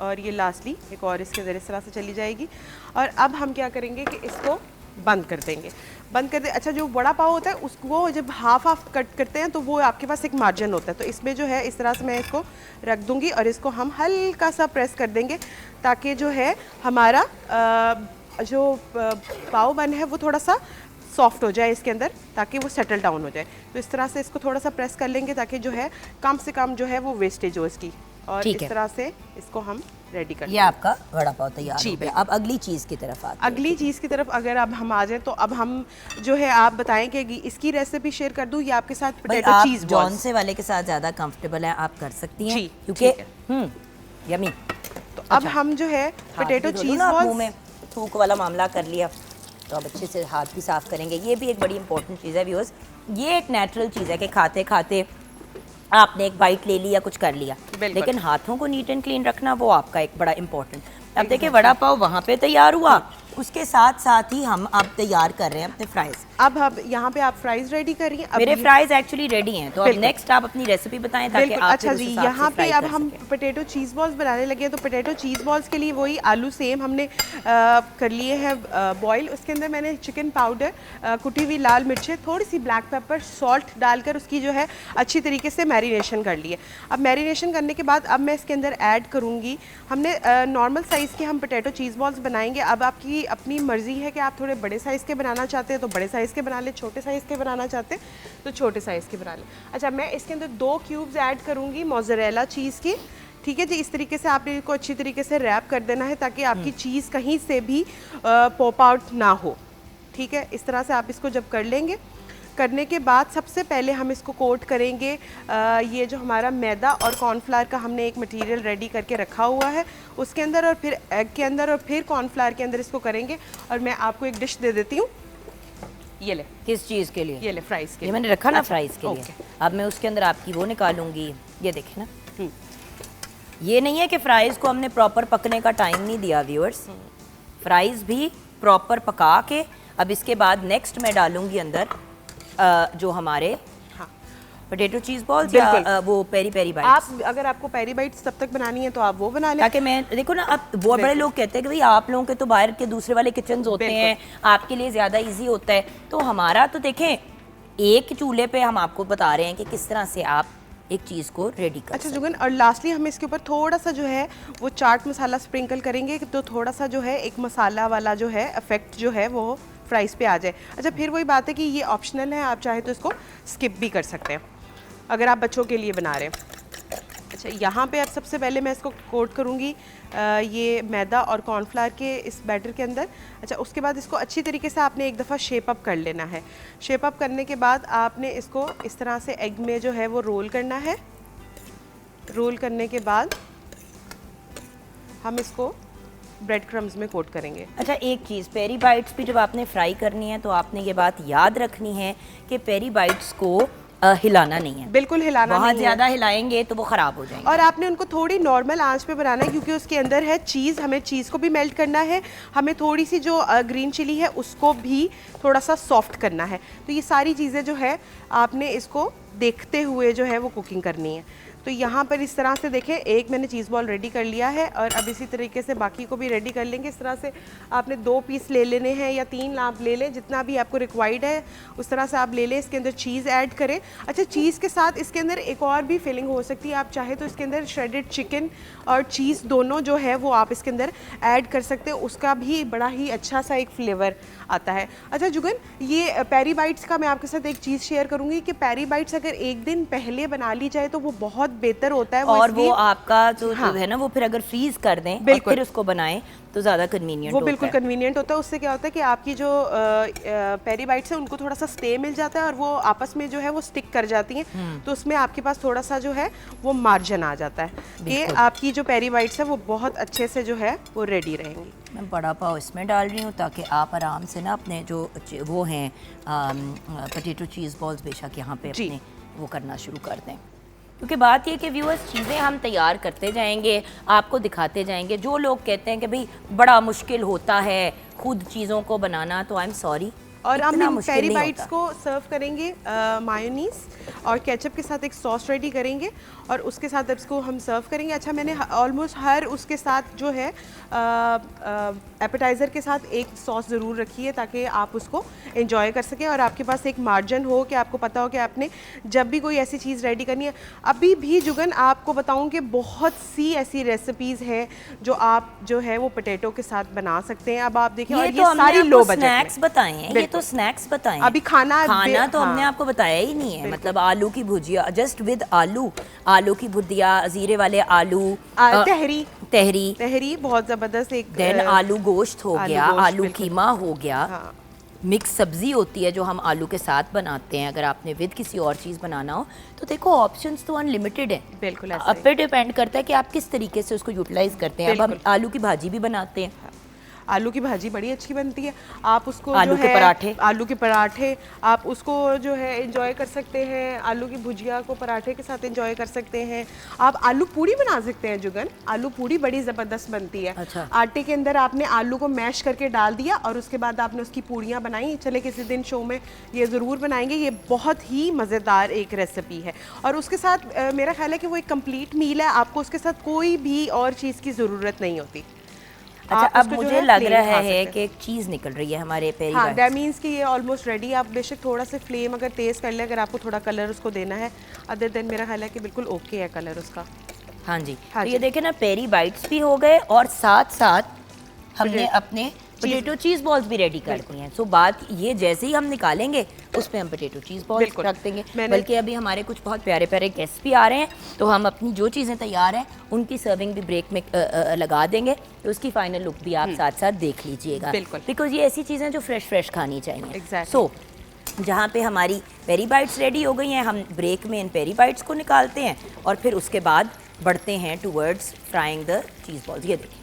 और ये लास्टली एक और इसके अंदर इस तरह से चली जाएगी। और अब हम क्या करेंगे कि इसको बंद कर देंगे, बंद कर दे। अच्छा, जो वड़ा पाव होता है उसको जब हाफ हाफ कट करते हैं तो वो आपके पास एक मार्जिन होता है, तो इसमें जो है इस तरह से मैं इसको रख दूंगी और इसको हम हल्का सा प्रेस कर देंगे ताकि जो है हमारा जो पाव बन है वो थोड़ा सा सॉफ्ट हो जाए इसके अंदर, ताकि वो सेटल डाउन हो जाए। तो इस तरह से इसको थोड़ा सा प्रेस कर लेंगे ताकि जो है कम से कम जो है वो वेस्टेज हो इसकी। और इस तरह से इसको हम रेडी कर, ये आपका वड़ा पाव तैयार हो गया। अब अगली चीज़ की तरफ आते हैं। अगली चीज़ की तरफ अगर अब हम आ जाए तो अब हम जो है, आप बताएं कि इसकी रेसिपी शेयर कर दूं या आपके साथ पोटैटो चीज़ बॉल्स? जॉन से वाले के साथ ज़्यादा कंफर्टेबल है, आप कर सकती हैं क्योंकि यमी। तो अब हम जो है पोटैटो चीज़ बॉल्स, मुंह में थूक वाला मामला कर लिया तो अब अच्छे से हाथ भी साफ करेंगे। ये भी एक बड़ी इंपॉर्टेंट चीज़ है व्यूअर्स। ये एक नेचुरल चीज़ है कि खाते खाते आपने एक बाइट ले ली या कुछ कर लिया, लेकिन हाथों को नीट एंड क्लीन रखना वो आपका एक बड़ा इंपॉर्टेंट। अब देखिए वड़ा पाव वहाँ पे तैयार हुआ, उसके साथ साथ ही हम अब तैयार कर रहे हैं अपने फ्राइज। अब यहाँ पे आप फ्राइज रेडी कर रही हैं। मेरे फ्राइज एक्चुअली रेडी हैं, तो अब नेक्स्ट आप अपनी रेसिपी बताएं ताकि आप अच्छा जी, यहाँ पे अब हम पोटैटो चीज़ बॉल्स बनाने लगे हैं। तो पोटैटो चीज़ बॉल्स के लिए वही आलू सेम हमने कर लिए हैं बॉईल। उसके अंदर मैंने चिकन पाउडर, कुटी हुई लाल मिर्चें, थोड़ी सी ब्लैक पेपर, सॉल्ट डालकर उसकी जो है अच्छी तरीके से मैरिनेशन कर लिए। अब मैरिनेशन करने के बाद अब मैं इसके अंदर ऐड करूँगी, हमने नॉर्मल साइज़ के हम पोटैटो चीज़ बॉल्स बनाएंगे। अब आपकी अपनी मर्ज़ी है कि आप थोड़े बड़े साइज़ के बनाना चाहते हैं तो बड़े साइज़ के बना ले, छोटे साइज़ के बनाना चाहते हैं तो छोटे साइज़ के बना ले। अच्छा, मैं इसके अंदर 2 क्यूब्स ऐड करूँगी मोज़रेला चीज़ की। ठीक है जी, इस तरीके से आपने इसको अच्छी तरीके से रैप कर देना है ताकि आपकी चीज़ कहीं से भी पॉप आउट ना हो। ठीक है, इस तरह से आप इसको जब कर लेंगे, करने के बाद सबसे पहले हम इसको कोट करेंगे ये जो हमारा मैदा और कॉर्नफ्लावर का हमने एक मटेरियल रेडी करके रखा हुआ है उसके अंदर, और फिर एग के अंदर, और फिर कॉर्नफ्लावर के अंदर इसको करेंगे। और मैं आपको एक डिश दे देती हूँ, ये ले, किस चीज़ के लिए? ये ले फ्राइज के ये लिए। मैंने रखा ना अच्छा, फ्राइज़ के लिए। ओके। अब मैं उसके अंदर आपकी वो निकालूंगी, ये देखें ना। हम्म। ये नहीं है कि फ्राइज़ को हमने प्रॉपर पकने का टाइम नहीं दिया व्यूअर्स। फ्राइज़ भी प्रॉपर पका के अब इसके बाद नेक्स्ट मैं डालूंगी अंदर जो हमारे हाँ, पोटैटो चीज़ बॉल्स या वो पेरी पेरी बाइट्स। आप अगर आपको पेरी बाइट्स तब तक बनानी है तो आप वो बना लें। ताकि मैं देखो ना, अब बहुत बड़े लोग कहते हैं कि भाई आप लोगों के तो बाहर के दूसरे वाले किचन होते हैं, आपके लिए ज़्यादा इजी होता है। तो हमारा तो देखें, एक चूल्हे पे हम आपको बता रहे हैं कि किस तरह से आप एक चीज़ को रेडी कर अच्छा जुगन, और लास्टली हम इसके ऊपर थोड़ा सा जो है वो चाट मसाला स्प्रिंकल करेंगे, तो थोड़ा सा जो है एक मसाला वाला जो है इफेक्ट जो है वो फ्राइज पे आ जाए। अच्छा, फिर वही बात है कि ये ऑप्शनल है, आप चाहे तो इसको स्किप भी कर सकते हैं अगर आप बच्चों के लिए बना रहे हैं। अच्छा, यहाँ पे अब सबसे पहले मैं इसको कोट करूँगी ये मैदा और कॉर्नफ्लावर के इस बैटर के अंदर। अच्छा, उसके बाद इसको अच्छी तरीके से आपने एक दफ़ा शेप अप कर लेना है। शेप अप करने के बाद आपने इसको इस तरह से एग में जो है वो रोल करना है। रोल करने के बाद हम इसको ब्रेड क्रम्स में कोट करेंगे। अच्छा, एक चीज़, पेरी बाइट्स भी जब आपने फ्राई करनी है तो आपने ये बात याद रखनी है कि पेरी बाइट्स को हिलाना नहीं है। बिल्कुल हिलाना बहुत नहीं ज़्यादा हिलाएंगे तो वो ख़राब हो जाएंगे। और आपने उनको थोड़ी नॉर्मल आंच पे बनाना है, क्योंकि उसके अंदर है चीज़, हमें चीज़ को भी मेल्ट करना है, हमें थोड़ी सी जो ग्रीन चिली है उसको भी थोड़ा सा सॉफ्ट करना है। तो ये सारी चीज़ें जो है आपने इसको देखते हुए जो है वो कुकिंग करनी है। तो यहाँ पर इस तरह से देखें, एक मैंने चीज़ बॉल रेडी कर लिया है और अब इसी तरीके से बाकी को भी रेडी कर लेंगे। इस तरह से आपने 2 पीस ले लेने हैं या 3 आप ले लें, जितना भी आपको रिक्वायर्ड है उस तरह से आप ले लें। इसके अंदर चीज़ ऐड करें। अच्छा, चीज़ के साथ इसके अंदर एक और भी फिलिंग हो सकती है, आप चाहे तो इसके अंदर श्रेडेड चिकन और चीज़ दोनों जो है वो आप इसके अंदर ऐड कर सकते हैं, उसका भी बड़ा ही अच्छा सा एक फ्लेवर आता है। अच्छा जुगन, ये पेरी बाइट्स का मैं आपके साथ एक चीज़ शेयर करूँगी कि पेरी बाइट्स अगर एक दिन पहले बना ली जाए तो वो बहुत बेहतर होता है। और वो आपका जो हाँ, है ना, वो फिर अगर फ्रीज कर दें और फिर उसको बनाएं तो ज़्यादा कन्वीनियंट वो होता बिल्कुल है। कन्वीनियंट होता है। उससे क्या होता है कि आपकी जो पेरी बाइट्स है उनको थोड़ा सा स्टे मिल जाता है और वो आपस में जो है वो स्टिक कर जाती हैं, तो उसमें आपके पास थोड़ा सा जो है वो मार्जिन आ जाता है कि आपकी जो पेरी बाइट्स है वो बहुत अच्छे से जो है वो रेडी रहेंगी। मैं बड़ा पाव इसमें डाल रही हूँ ताकि आप आराम से ना अपने जो वो हैं पोटैटो चीज़ बॉल्स बेशक यहाँ पे अपने वो करना शुरू कर दें। क्योंकि बात ये कि व्यूअर्स, चीज़ें हम तैयार करते जाएंगे, आपको दिखाते जाएंगे। जो लोग कहते हैं कि भाई बड़ा मुश्किल होता है खुद चीज़ों को बनाना, तो आई एम सॉरी, और हम पेरी बाइट्स को सर्व करेंगे मायोनीज और केचप के साथ एक सॉस रेडी करेंगे और उसके साथ इसको हम सर्व करेंगे। अच्छा, मैंने ऑलमोस्ट हर उसके साथ जो है एपेटाइज़र के साथ एक सॉस ज़रूर रखी है ताकि आप उसको एंजॉय कर सकें और आपके पास एक मार्जिन हो कि आपको पता हो कि आपने जब भी कोई ऐसी चीज़ रेडी करनी है। अभी भी जुगन आपको बताऊं कि बहुत सी ऐसी रेसिपीज़ हैं जो आप जो है वो पोटैटो के साथ बना सकते हैं। अब आप देखिए, और ये सारी लो बजट स्नैक्स बताए हैं, ये तो स्नैक्स बताएं। अभी खाना तो हमने आपको बताया ही नहीं है। मतलब आलू की भुजिया जस्ट विद आलू की भुजिया, जीरे वाले आलू, तहरी बहुत जबरदस्त एक, देन आलू गोश्त हो गया, आलू कीमा हो गया, मिक्स सब्जी होती है जो हम आलू के साथ बनाते हैं। अगर आपने विद किसी और चीज़ बनाना हो तो देखो ऑप्शंस तो अनलिमिटेड है। बिल्कुल, अब पे डिपेंड करता है कि आप किस तरीके से उसको यूटिलाइज करते हैं। अब हम आलू की भाजी भी बनाते हैं, आलू की भाजी बड़ी अच्छी बनती है। आप उसको आलू के पराठे आप उसको जो है एंजॉय कर सकते हैं। आलू की भुजिया को पराठे के साथ एंजॉय कर सकते हैं। आप आलू पूड़ी बना सकते हैं जुगन, आलू पूड़ी बड़ी ज़बरदस्त बनती है। अच्छा। आटे के अंदर आपने आलू को मैश करके डाल दिया और उसके बाद आपने उसकी पूड़ियाँ बनाई। चले किसी दिन शो में ये ज़रूर बनाएंगे, ये बहुत ही मज़ेदार एक रेसिपी है और उसके साथ मेरा ख्याल है कि वो एक कंप्लीट मील है, आपको उसके साथ कोई भी और चीज़ की ज़रूरत नहीं होती। अच्छा, अब मुझे लग रहा है कि एक चीज़ निकल रही है हमारे पेरी बाइट्स। हाँ, दैट मीन्स कि ये ऑलमोस्ट रेडी। आप बेशक थोड़ा सा फ्लेम अगर तेज़ कर लें, अगर आपको थोड़ा कलर उसको देना है, अदर देन मेरा ख्याल है कि बिल्कुल ओके है कलर उसका। हाँ जी, तो ये देखें ना, पेरी बाइट्स भी हो गए और साथ साथ हमने अपने पोटैटो चीज़ बॉल्स भी रेडी कर दी हैं। सो बात ये, जैसे ही हम निकालेंगे उस पे हम पोटैटो चीज़ बॉल्स रख देंगे। बल्कि अभी हमारे कुछ बहुत प्यारे प्यारे गेस्ट भी आ रहे हैं, तो हम अपनी जो चीज़ें तैयार हैं उनकी सर्विंग भी ब्रेक में लगा देंगे, तो उसकी फाइनल लुक भी आप साथ साथ देख लीजिएगा। बिकॉज ये ऐसी चीज़ें जो फ्रेश खानी चाहिए। सो जहाँ पे हमारी पेरी बाइट्स रेडी हो गई हैं, हम ब्रेक में इन पेरी बाइट्स को निकालते हैं और फिर उसके बाद बढ़ते हैं towards frying the cheese balls. ये देखिए,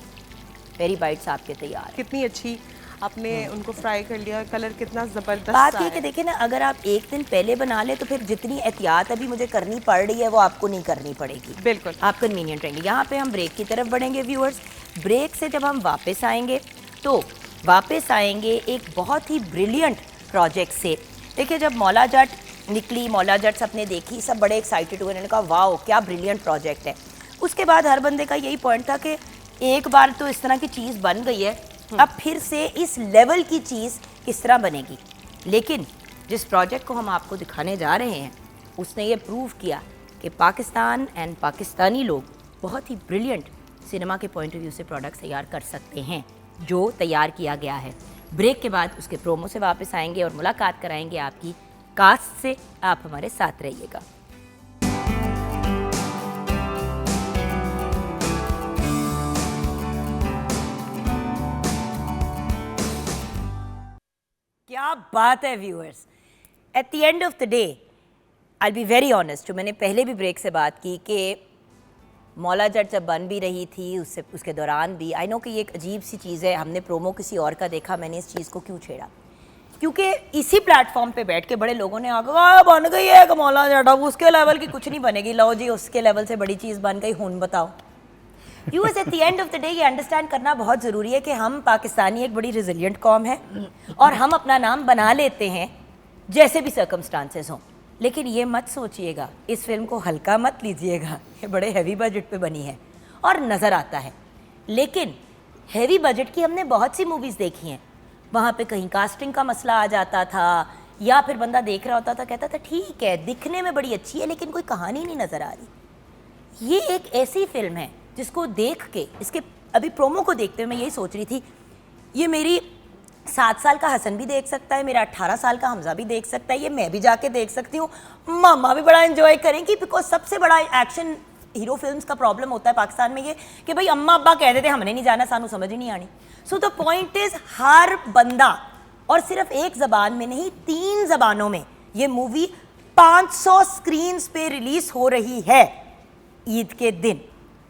पेरी बाइट्स आपके तैयार हैं। कितनी अच्छी आपने उनको फ्राई कर लिया, कलर कितना ज़बरदस्त बात सा ये है। कि देखिए ना, अगर आप एक दिन पहले बना ले तो फिर जितनी एहतियात अभी मुझे करनी पड़ रही है वो आपको नहीं करनी पड़ेगी। बिल्कुल। आप कन्वीनियंट रहेंगे। यहाँ पे हम ब्रेक की तरफ बढ़ेंगे व्यूअर्स। ब्रेक से जब हम वापस आएंगे तो वापस आएंगे एक बहुत ही ब्रिलियंट प्रोजेक्ट से। देखिए, जब मौला जट निकली, मौला जट सबने देखी, सब बड़े एक्साइटेड हुए, उन्होंने कहा वाओ क्या ब्रिलियंट प्रोजेक्ट है। उसके बाद हर बंदे का यही पॉइंट था कि एक बार तो इस तरह की चीज़ बन गई है, अब फिर से इस लेवल की चीज़ किस तरह बनेगी। लेकिन जिस प्रोजेक्ट को हम आपको दिखाने जा रहे हैं उसने ये प्रूव किया कि पाकिस्तान एंड पाकिस्तानी लोग बहुत ही ब्रिलियंट सिनेमा के पॉइंट ऑफ व्यू से प्रोडक्ट्स तैयार कर सकते हैं जो तैयार किया गया है। ब्रेक के बाद उसके प्रोमो से वापस आएंगे और मुलाकात कराएंगे आपकी कास्ट से। आप हमारे साथ रहिएगा। क्या बात है viewers. At the end of the day I B very honest, जो मैंने पहले भी ब्रेक से बात की कि मौला जट जब बन भी रही थी उसके दौरान भी आई नो कि ये एक अजीब सी चीज़ है, हमने प्रोमो किसी और का देखा, मैंने इस चीज़ को क्यों छेड़ा, क्योंकि इसी प्लेटफॉर्म पे बैठ के बड़े लोगों ने आगे बन गई है कि मौला जट, अब उसके लेवल की कुछ नहीं बनेगी, लो जी उसके लेवल से बड़ी चीज़ बन गई, हुन बताओ। Viewers, at the end of the day ये अंडरस्टैंड करना बहुत ज़रूरी है कि हम पाकिस्तानी एक बड़ी रिजिलियंट कौम है और हम अपना नाम बना लेते हैं जैसे भी सर्कमस्टांसेस हों। लेकिन ये मत सोचिएगा, इस फिल्म को हल्का मत लीजिएगा, ये बड़े हैवी बजट पे बनी है और नज़र आता है। लेकिन हैवी बजट की हमने बहुत सी मूवीज़ देखी हैं, वहाँ पे कहीं कास्टिंग का मसला आ जाता था या फिर बंदा देख रहा होता था कहता था ठीक है दिखने में बड़ी अच्छी है लेकिन कोई कहानी नहीं नज़र आ रही। ये एक ऐसी फिल्म है जिसको देख के, इसके अभी प्रोमो को देखते हुए मैं यही सोच रही थी, ये मेरी 7 साल का हसन भी देख सकता है, मेरा 18 साल का हमजा भी देख सकता है, ये मैं भी जाके देख सकती हूँ, मामा भी बड़ा एंजॉय करेंगी। बिकॉज सबसे बड़ा एक्शन हीरो फिल्म्स का प्रॉब्लम होता है पाकिस्तान में ये कि भाई अम्मा अब्बा कह देते हमने नहीं जाना, सानू समझ ही नहीं आनी। सो द पॉइंट इज हर बंदा, और सिर्फ एक ज़बान में नहीं 3 ज़बानों में ये मूवी 500 स्क्रीन्स पे रिलीज हो रही है ईद के दिन,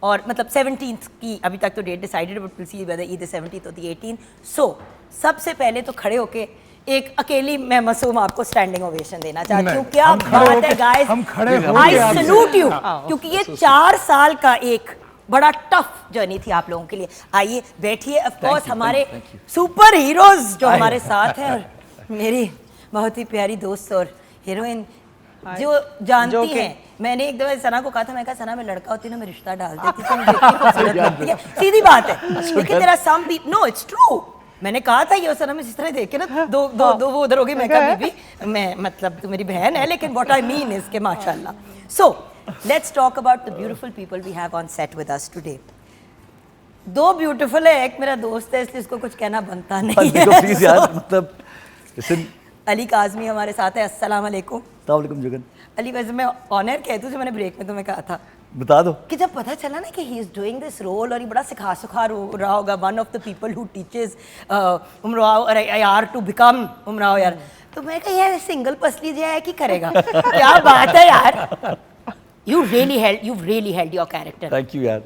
और मतलब 17th की अभी तक तो date decided, but will see whether Eid 17th और 18th। सो सबसे पहले तो खड़े होके एक अकेली मैं मासूम आपको स्टैंडिंग ओवेशन देना चाहती हूँ। क्या बात है गाइस, हम खड़े आई सैल्यूट यू, क्योंकि ये 4 साल का एक बड़ा टफ जर्नी थी आप लोगों के लिए। आइए बैठिए। ऑफ कोर्स हमारे सुपर हीरोज जो हमारे साथ हैं, और मेरी बहुत ही प्यारी दोस्त और हीरोइन जो जानती हैं, मैंने एक दफा सना को कहा था, मैं कहा सना मैं लड़का होती ना मैं रिश्ता डाल देती तो मुझे इतनी खूबसूरत लगती है, सीधी बात है। लेकिन there are some people, no it's true, मैंने कहा था ये सना में इस तरह देख के ना दो वो उधर हो गई, मैं कहा बीबी मैं मतलब तू मेरी बहन है, लेकिन व्हाट आई मीन इज के माशाल्लाह। So let's talk about the beautiful people we have on set with us today. 2 beautiful है, एक मेरा दोस्त है इसलिए इसको कुछ कहना बनता नहीं है। प्लीज यार, मतलब listen, अली काज़मी हमारे साथ है। अस्सलाम वालेकुम। अस्सलाम जुगन, अली, वैसे मैं ऑनर कहती हूँ, मैंने ब्रेक में तुम्हें कहा था बता दो कि जब पता चला ना कि he is doing this role और ये बड़ा सिखा रहा होगा, one of the people who teaches Umrao यार टू बिकम उमराव यार, तो मैं कहा यार सिंगल पसली जो है कि करेगा क्या बात है यार। You've really held your character. Thank you यार,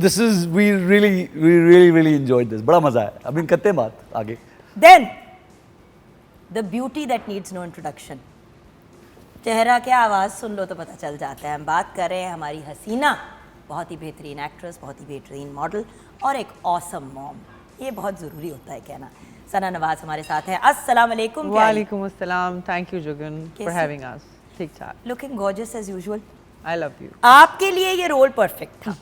this is we really enjoyed this, बड़ा मजा है। अभी करते हैं बात आगे। Then the beauty that needs no introduction. चेहरा क्या आवाज़ सुन लो तो पता चल जाता है। हम बात कर रहे हैं हमारी हसीना, बहुत ही बेहतरीन एक्ट्रेस, बहुत ही बेहतरीन मॉडल और एक ऑसम मॉम। ये बहुत ज़रूरी होता है कहना। सना नवाज हमारे साथ हैं। अस्सलाम वालेकुम। वालेकुम अस्सलाम, थैंक यू जुगन फॉर कैसे? Having us. ठीक ठाक, looking gorgeous as usual. I love you. आपके लिए ये रोल परफेक्ट था,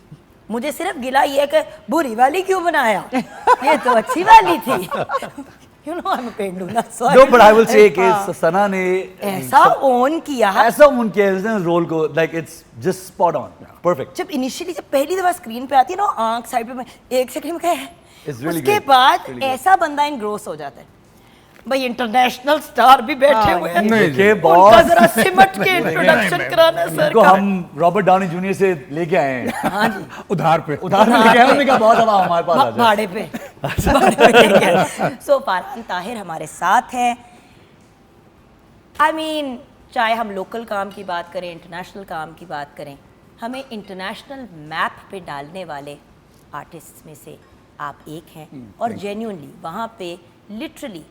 मुझे सिर्फ गिला ये कि बुरी वाली क्यों बनाया, ये तो अच्छी वाली थी। You know I'm a pendulum, sorry. No, but I will say कि सना ने ऐसा ओन किया, ऐसा ओन किया इसने रोल को, like it's just spot on, perfect. जब इनिशियली जब पहली दफा स्क्रीन पे आती है ना, आंख साइड पे, मैं एक सेकंड में कहा It's really उसके good. बाद Really good. ऐसा बंदा इनग्रोस हो जाता है। भाई इंटरनेशनल स्टार भी बैठे हुए हैं, देखिए उनका बॉस, जरा सिमट के इंट्रोडक्शन कराना सर को हम रॉबर्ट डाउनी जूनियर से लेके आए हैं। हाँ जी, उधार लेके आए हैं, उन्होंने कहा बहुत अब हमारे पास आ जाए। भाड़े पे। सो फरहान ताहिर हमारे साथ हैं। आई मीन चाहे हम लोकल काम की बात करें, इंटरनेशनल काम की बात करें, हमें इंटरनेशनल मैप पे डालने वाले आर्टिस्ट में से आप एक हैं और जेन्युइनली वहाँ पे लिटरली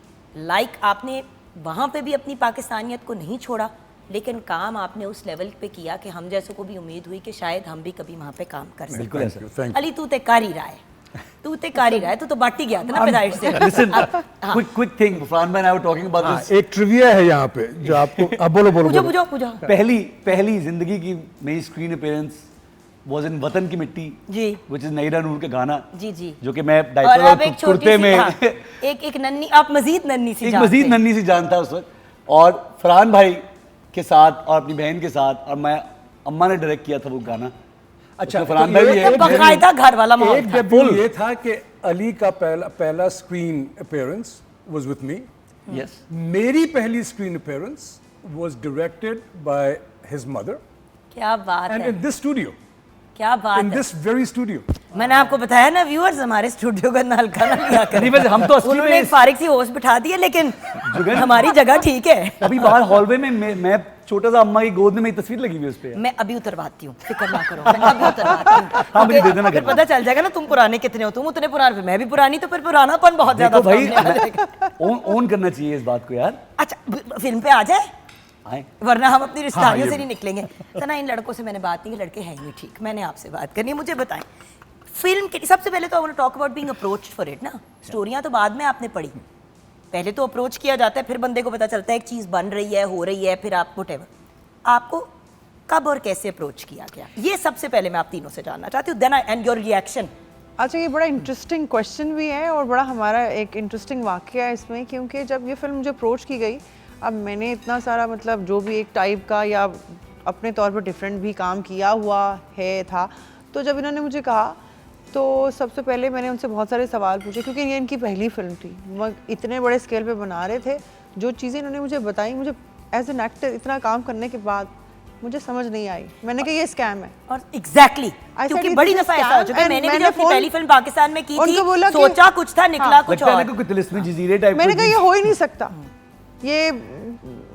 आपने वहाँ पे भी अपनी पाकिस्तानियत को नहीं छोड़ा, लेकिन काम आपने उस लेवल पे किया कि हम जैसों को भी उम्मीद हुई कि शायद हम भी कभी वहाँ पे काम कर बिल्कुल सकते ऐसा। हैं। अली तू ते कर ही रहा है, तू ते कर ही रहा है, तू तो बाटी गया था ना पैदाइश से। Listen, quick thing. Fran and I were talking about this. एक ट्रिविया है यहाँ पे जो आपको अब बोलो पूछो पूछो पूछो। पहली जिंदगी की मेरी स्क्रीन अपीयरेंस वाज इन वतन की मिट्टी जी। which is नईरा नूर का गाना जी जी। जो कि मैं और डायपर आप और एक छोटी कुर्ते सी में हाँ, एक नन्ही, आप मजीद नन्ही सी एक जान मजीद थे। नन्ही सी जान था उस वक्त, और फरहान भाई के साथ और अपनी बहन के साथ, और मैं अम्मा ने डायरेक्ट किया था वो गाना। अच्छा, उसमें फरहान तो भाई ये भी तो है। बाकायदा घर वाला माहौल एक था। डेब्यू ये था कि अली का पहला screen appearance was with me. Yes. मेरी पहली screen appearance was directed by his mother क्या बात एंड है, इन दिस स्टूडियो, क्या बात इन है। This very studio. मैंने आपको बताया ना व्यूअर्स, हमारे स्टूडियो का हल्का ना लिया करें। नहीं, बस हम तो असली उन्होंने में एक फारिग सी होस्ट बिठा दी है, लेकिन हमारी जगह ठीक है। अभी बाहर हॉलवे में मैं छोटा सा अम्मा की गोद में मेरी तस्वीर लगी हुई है उस पे। मैं अभी उतरवाती हूँ, फिक्र ना करो, मैं अभी उतरवाती हूँ। हाँ, मुझे दे देना फिर घर पता चल जाएगा ना तुम पुराने कितने हो, तुम उतने पुराने, फिर मैं भी पुरानी, तो फिर पुरानापन बहुत ज्यादा देखो भाई, सामने आ जाएगा। ओन करना चाहिए इस बात को यार। अच्छा फिल्म पे आ जाए, आए वरना हम अपनी रिश्तेदारियों ये से भी। नहीं निकलेंगे। सना, इन लड़कों से मैंने बात नहीं की, लड़के हैं ही नहीं ठीक। मैंने आपसे बात करनी है, मुझे बताएं फिल्म के सबसे पहले तो I want to talk about being approached for it ना। स्टोरियां तो बाद में आपने पढ़ी, पहले तो अप्रोच किया जाता है, फिर बंदे को पता चलता है एक चीज़ बन रही है, हो रही है, फिर आप व्हाटएवर। आपको कब और कैसे अप्रोच किया गया, ये सबसे पहले मैं आप तीनों से जानना चाहती हूँ। Then and your reaction. अच्छा, ये बड़ा इंटरेस्टिंग क्वेश्चन भी है और बड़ा हमारा एक इंटरेस्टिंग वाक़या है इसमें, क्योंकि जब ये फिल्म मुझे अप्रोच की गई, अब मैंने इतना सारा मतलब जो भी एक टाइप का या अपने तौर पर डिफरेंट भी काम किया हुआ है था, तो जब इन्होंने मुझे कहा तो सबसे पहले मैंने उनसे बहुत सारे सवाल पूछे, क्योंकि ये इनकी पहली फिल्म थी, वो इतने बड़े स्केल पे बना रहे थे। जो चीज़ें इन्होंने मुझे बताई, मुझे एज एन एक्टर इतना काम करने के बाद मुझे समझ नहीं आई। मैंने कहा ये स्कैम है। और एग्जैक्टली I क्योंकि said बड़ी it's a दफा ऐसा हो scam चुका है। and मैंने भी मैंने जब अपनी phone- पहली फिल्म पाकिस्तान में की थी, उनको बोला कि- सोचा कुछ था, निकला कुछ लगता है और। ना कोई तिलिस्मी जजीरे टाइप। मैंने कहा ये हो ही नहीं सकता, ये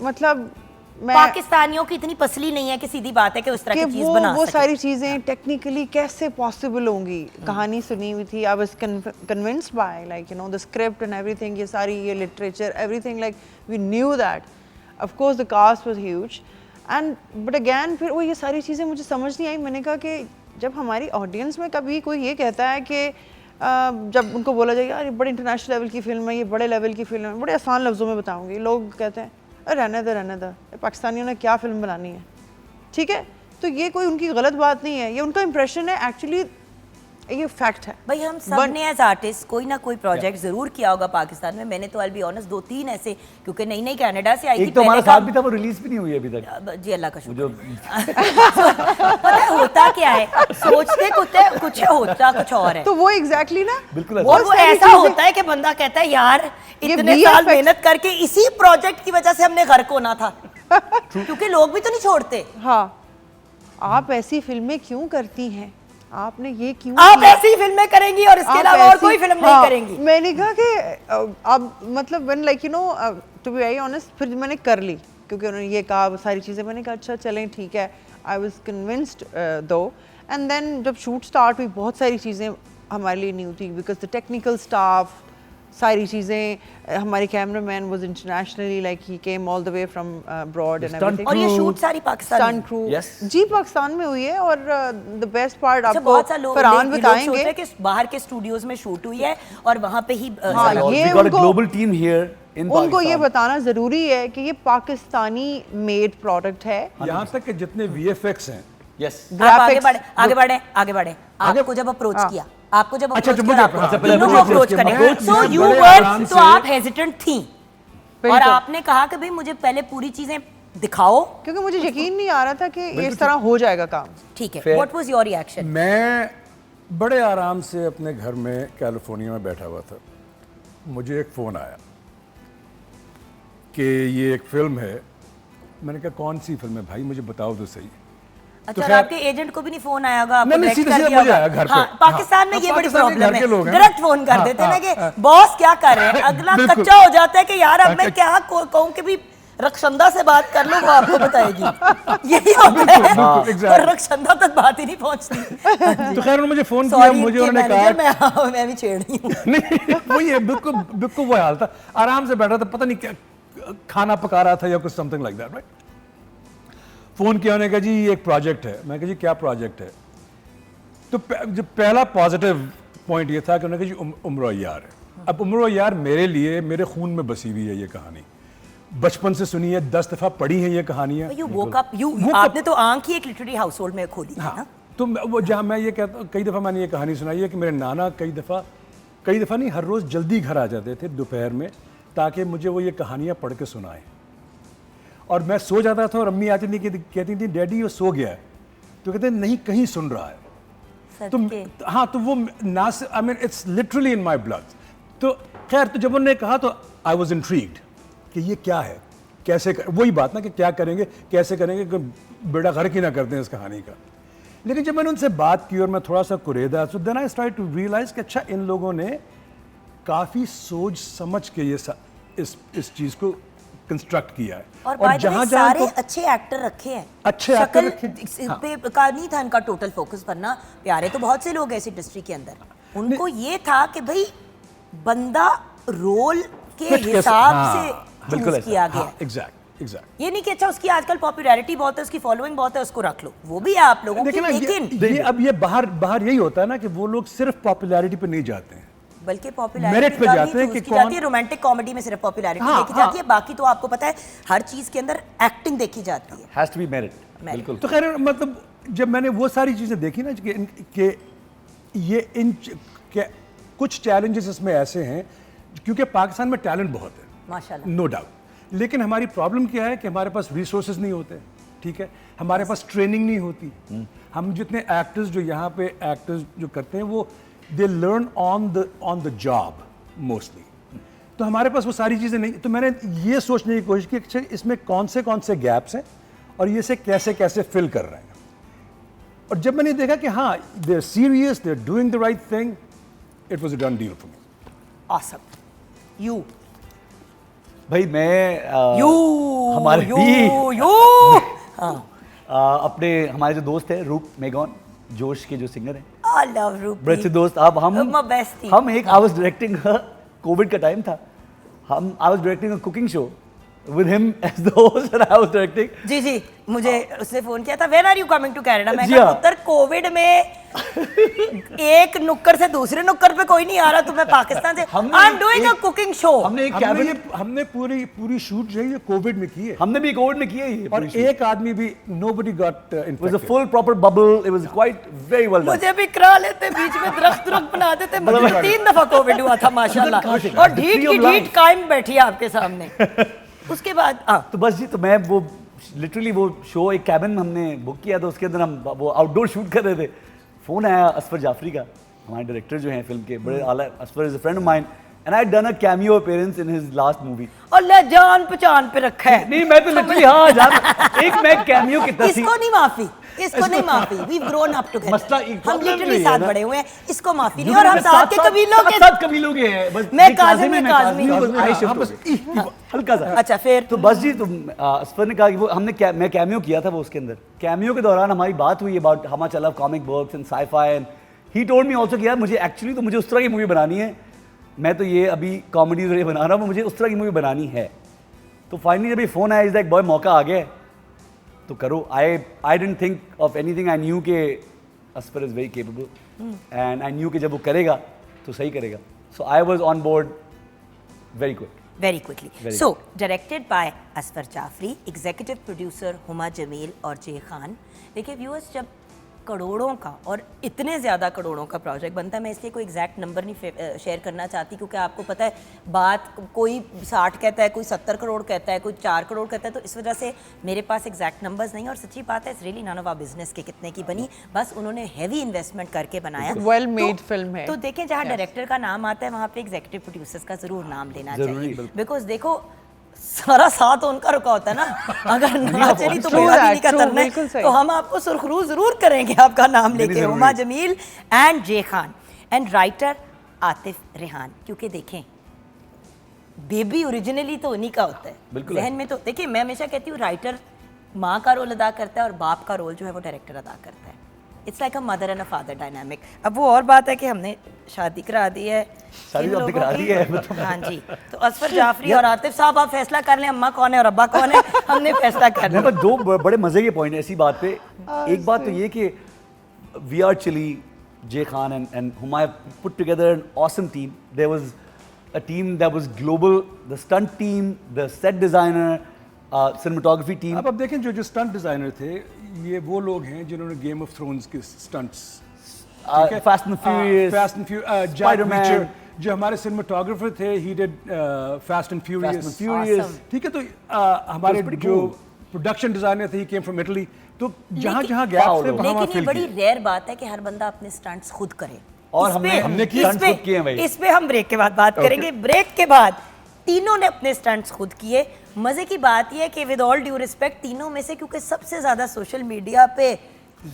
मतलब मैं पाकिस्तानियों की इतनी पसली नहीं है कि सीधी बात है कि उस तरह कि की चीज बना वो सके। सारी चीज़ें टेक्निकली कैसे पॉसिबल होंगी। कहानी सुनी हुई थी, I was convinced by like you know the script and everything, ये सारी ये literature everything, like we knew that. Of course the cast was huge and but again फिर वो ये सारी चीज़ें मुझे समझ नहीं आई। मैंने कहा कि जब हमारी ऑडियंस में कभी कोई ये कहता है कि जब उनको बोला जाए यार ये बड़े इंटरनेशनल लेवल की फिल्म है, ये बड़े लेवल की फिल्म है, बड़े आसान लफ्ज़ों में बताऊंगी, लोग कहते हैं अरे रहने दो, पाकिस्तानियों ने क्या फिल्म बनानी है। ठीक है, तो ये कोई उनकी गलत बात नहीं है, ये उनका इंप्रेशन है, एक्चुअली ये फैक्ट है। भाई हम सब ने एज आर्टिस्ट कोई ना कोई प्रोजेक्ट जरूर किया होगा पाकिस्तान में। मैंने तो आई बी ऑनेस्ट 2-3 ऐसे, क्योंकि नई नई कनाडा से आई थी, एक तो हमारा पहले साथ काम- भी था, वो रिलीज भी नहीं हुई अभी तक। जी अल्लाह का शुक्र। जो पता है होता क्या है, सोचते कुछ है, होता कुछ और है। तो वो एग्जैक्टली ना बिल्कुल और वो सारी ऐसा चीजें- होता है कि बंदा कहता है यार इतने VFX साल मेहनत करके इसी प्रोजेक्ट की वजह से हमने गर्क होना था। क्योंकि लोग भी तो नहीं छोड़ते। हाँ, आप ऐसी फिल्में क्यों करती हैं, आपने ये क्यों आप किया? ऐसी फिल्में करेंगी और इसके आप अलावा और ऐसी- कोई फिल्म हाँ, नहीं करेंगी। मैंने कहा कि अब मतलब when like you know to be very honest, फिर मैंने कर ली क्योंकि उन्होंने ये कहा वो सारी चीज़ें। मैंने कहा अच्छा चलें ठीक है, आई वाज कन्विंस्ड दो। एंड देन जब शूट स्टार्ट हुई, बहुत सारी चीज़ें हमारे लिए न्यू थी, बिकॉज द टेक्निकल स्टाफ, सारी चीज़ें, हमारे cameraman was internationally like he came all the way from abroad and stunt everything. और ये शूट सारी पाकिस्तान स्टंट में। Crew Yes. जी पाकिस्तान में हुई है। और द बेस्ट पार्ट अच्छा, आपको बहुत सारे लोग फरहान सोच बताएंगे। रहे हैं कि बाहर के स्टूडियोज में शूट हुई है और वहां पे ही हाँ, सारा- ये we got a उनको- global team here in उनको ये Pakistan. बताना ज़रूरी है कि ये पाकिस्तानी मेड प्रोडक्ट है। यहाँ तक कि जितने VFX हैं, Yes. आप आगे graphics- बढ़े आगे बढ़े। आपको जब अप्रोच किया, आपको जब अच्छा, अप्रोच जो किया, मुझे आपको approach किया, तीनों को approach अप्रोच किया, करें। मैं सो यू बड़े वर, आराम तो से- आप हेजिटेंट थी और बिल्कुल। आपने कहा कि भाई मुझे पहले पूरी चीजें दिखाओ। क्योंकि मुझे यकीन नहीं आ रहा था कि ये इस तरह हो जाएगा काम। ठीक है, Fair. What was your reaction? मैं बड़े आराम से अपने घर में कैलिफोर्निया में बैठा हुआ था, मुझे एक फ़ोन आया कि ये एक फ़िल्म है। मैंने कहा कौन सी फिल्म है भाई, मुझे बताओ तो सही। अच्छा, खैर- आपके एजेंट को भी नहीं फोन आया होगा, आपको नहीं, डायरेक्ट सीधे कर सीधे दिया मुझे होगा। आया घर पे। हाँ, पाकिस्तान में हाँ, ये बड़ी पाकिस्तान के प्रॉब्लम घर के लोग है, हैं। डायरेक्ट फोन कर हाँ, देते हैं ना हाँ, कि बॉस क्या कर रहे हैं। अगला बिल्कुल। कच्चा हो जाता है कि यार अब मैं क्या कहूँ कि भी रक्षंदा से बात कर लो, वो आपको बताएगी। यही होता है, और रक्षंदा तक बात ही नहीं पहुंचती। तो खैर उन्होंने मुझे फोन किया, Sorry, मुझे इनके उन्होंने कहा मैनेजर, मैं भी छेड़ रही हूँ। नहीं वही है, बिल्कुल बिल्कुल वो हाल था, आराम से बैठा था, पता नहीं क्या खाना पका रहा था या कुछ something like that, right. Phone किया, उन्होंने कहा जी ये एक प्रोजेक्ट है। मैं कहा जी क्या प्रोजेक्ट है? तो जो पहला पॉजिटिव पॉइंट ये था कि उन्होंने कहा जी उम्र यार है। अब उम्र यार मेरे लिए मेरे खून में बसी हुई है ये कहानी, बचपन से सुनी है, 10 दफा पढ़ी है ये कहानियां। आपने तो आंख ही एक लिटरेरी हाउसहोल्ड में खोली है ना। तो वो जहाँ मैं ये कहता हूँ, कई दफ़ा मैंने ये कहानी सुनाई है कि मेरे नाना कई दफ़ा नहीं, हर रोज़ जल्दी घर आ जाते थे दोपहर में, ताकि मुझे वो ये कहानियाँ पढ़ के सुनाएं। और मैं सो जाता था और अम्मी आती थी, कहती थी डैडी वो सो गया है, तो कहते नहीं कहीं सुन रहा है। तो हाँ, तो वो ना, I mean it's literally in my blood. तो खैर, तो जब उन्होंने कहा तो आई वॉज इंट्रीग्ड कि ये क्या है, कैसे वही बात ना कि क्या करेंगे, कैसे करेंगे, बेड़ा घर की ना करते हैं इस कहानी का। लेकिन जब मैंने उनसे बात की और मैं थोड़ा सा कुरेदा, so then I start to realise कि अच्छा इन लोगों ने काफ़ी सोच समझ के ये इस चीज़ को कंस्ट्रक्ट किया है। और जहाँ सारे अच्छे एक्टर रखे हैं, अच्छे एक्टर रखे, पे का नहीं था इनका टोटल फोकस, वरना प्यारे तो बहुत से लोग हैं इस इंडस्ट्री के अंदर। उनको ये था कि भाई बंदा रोल के हिसाब से चूज किया गया। एग्जैक्ट। ये नहीं कि अच्छा उसकी आजकल पॉपुलैरिटी बहुत है, उसकी फॉलोइंग बहुत है, उसको रख लो, वो भी है आप लोगों की। लेकिन अब ये बाहर यही होता है ना कि वो लोग सिर्फ पॉपुलैरिटी पे नहीं जाते हैं, बल्कि पॉपुलैरिटी पे जाते हैं कि जाती है। रोमांटिक कॉमेडी में सिर्फ पॉपुलैरिटी देखी जाती है, बाकी तो आपको पता है हर चीज के अंदर एक्टिंग देखी जाती है। Has to be merit. बिल्कुल। तो खैर मतलब जब मैंने वो सारी चीजें देखी ना कि ये कुछ चैलेंजेस इसमें ऐसे हैं, क्योंकि पाकिस्तान में टैलेंट बहुत है माशाल्लाह, नो डाउट, लेकिन हमारी प्रॉब्लम क्या है कि हमारे पास रिसोर्सेज नहीं होते, ठीक है, हमारे पास ट्रेनिंग नहीं होती। हम जितने एक्टर्स जो यहाँ पे एक्टर्स जो करते हैं वो they learn on the job mostly, तो हमारे पास वो सारी चीज़ें नहीं। तो मैंने ये सोचने की कोशिश की अच्छा इसमें कौन से गैप्स हैं और ये से कैसे फिल कर रहे हैं। और जब मैंने देखा कि हाँ they are serious, they are doing the right thing, it was a done deal for me. Awesome. You भाई मैं हमारे अपने हमारे जो दोस्त हैं रूप मेगॉन जोश के जो सिंगर हैं, आई लव रूप, बड़े अच्छे दोस्त। अब हम एक आई वाज डायरेक्टिंग, कोविड का टाइम था, I was directing a cooking show with him as the host and I was directing. जी मुझे उसने फोन किया था, when are you coming to Canada? मैं कहा उत्तर कोविड में एक नुक्कड़ से दूसरे नुक्कड़ पे कोई नहीं आ रहा, तो मैं पाकिस्तान से I'm doing a cooking show। हमने पूरी शूट जो है ये कोविड में की है, हमने भी कोविड में की है ये, और एक आदमी भी nobody got infected. It was a full proper bubble. It was quite very well done. मुझे भी करा लेते, बीच में दरख्त बना देते। मुझे 3 दफा कोविड हुआ था माशाल्लाह, और ढीठ की ढीठ कायम बैठी है आपके सामने। उसके बाद तो बस जी, तो मैं वो लिटरली वो शो एक कैबिन हमने बुक किया था, उसके अंदर हम वो आउटडोर शूट कर रहे थे। फोन आया असफर जाफरी का, हमारे डायरेक्टर जो हैं फिल्म के, बड़े आला। Asfar is a friend of mine and I had done a cameo appearance in his last movie. और ले जान पहचान पे रखा है। नहीं मैं तो लिटरली हाँ जान एक मैं कैमियो कितना इसको नहीं माफी, इसको नहीं माफी। वी ग्रोन अप टुगेदर, मसला हम लिटरली साथ बड़े हुए हैं, इसको माफी नहीं। और हम साथ के कबीलों के हैं, बस मैं काज़िम हल्का सा। अच्छा फिर तो बस जी, तो असफर ने कहा कि वो मैं कैमियो किया था वो, उसके अंदर कैमियो के दौरान हमारी बात हुई about how much I love comic books and sci-fi, and he told me also कि यार मुझे एक्चुअली तो मुझे उस तरह की मूवी बनानी है, मैं तो ये अभी कॉमेडी बना रहा हूँ, मुझे उस तरह की मूवी बनानी है। तो फाइनली जब ये फ़ोन आया, इज लाइक बॉय मौका आ गया तो करो। I didn't think of anything, I knew के Asfar is very capable and I knew कि जब वो करेगा तो सही करेगा। So I was on board very quickly. So directed by Asfar Jafri, executive producer Huma Jameel और जे खान। देखिए व्यूअर्स, जब करोड़ों का और इतने ज़्यादा करोड़ों का प्रोजेक्ट बनता है, मैं इसलिए कोई एग्जैक्ट नंबर नहीं शेयर करना चाहती, क्योंकि आपको पता है बात कोई 60 कहता है, कोई 70 करोड़ कहता है, कोई 4 करोड़ कहता है, तो इस वजह से मेरे पास एग्जैक्ट नंबर्स नहीं। और सच्ची बात है, it's really none of our business के कितने की बनी, बस उन्होंने हैवी इन्वेस्टमेंट करके बनाया, वेल मेड फिल्म है। तो देखें जहाँ डायरेक्टर का नाम आता है वहाँ पे एग्जीक्यूटिव प्रोड्यूसर्स का जरूर नाम लेना चाहिए, बिकॉज देखो सारा साथ उनका रुका होता है ना। अगर ना चली तो पूरा भी नहीं करना है, तो हम आपको सुरखरू जरूर करेंगे आपका नाम लेके। Huma Jameel and Jay Khan and writer Atif Rehan, क्योंकि देखें बेबी ओरिजिनली तो उन्हीं का होता है, बिल्कुल जहन में तो देखिए मैं हमेशा कहती हूँ राइटर माँ का रोल अदा करता है और बाप का रोल जो है वो डायरेक्टर अदा करता है। It's like a mother and a father dynamic. अब वो और बात है कि हमने शादी करा दी है, शादी इन तो आपने लोगों करा की- दी है, मतलब। हाँ जी, तो असफर जाफरी और आतिफ साहब आप फैसला कर लें अम्मा कौन है और अब्बा कौन है, हमने फैसला कर नहीं, लिया। पर दो बड़े मजे के पॉइंट है ऐसी बात पे। एक बात तो ये कि we are chilly, Jay Khan and Humayun put together an awesome team. There was a team that was global, the stunt team, the set designer, cinematography team. अब देखें जो स्टंट डिजाइनर थे ये वो लोग हैं जिन्होंने गेम ऑफ थ्रोन्स के stunts, Fast and Furious, Fast and Jack Spider-Man. रीचर जो हमारे सिनेमाटोग्राफर थे, he did Fast and Furious. and Furious. Awesome. ठीक है, तो हमारे pretty जो cool. प्रोडक्शन डिजाइनर थे, ही केम फ्रॉम इटली। तो जहाँ लेकिन- जहाँ गैप थे Paolo. वहाँ वहाँ लेकिन ये फिल बड़ी किए। रेयर बात है कि हर बंदा अपने स्टंट्स खुद करे। और इस हमने- पे- हमने इस stunts पे- खुद किए हैं भाई। इस पे हम ब्रेक के बाद बात करेंगे। ब्रेक के बाद तीनों ने अपने स्टंट्स खुद किए। मजे की बात यह है कि विद ऑल ड्यू रिस्पेक्ट तीनों में से क्योंकि सबसे ज्यादा सोशल मीडिया पे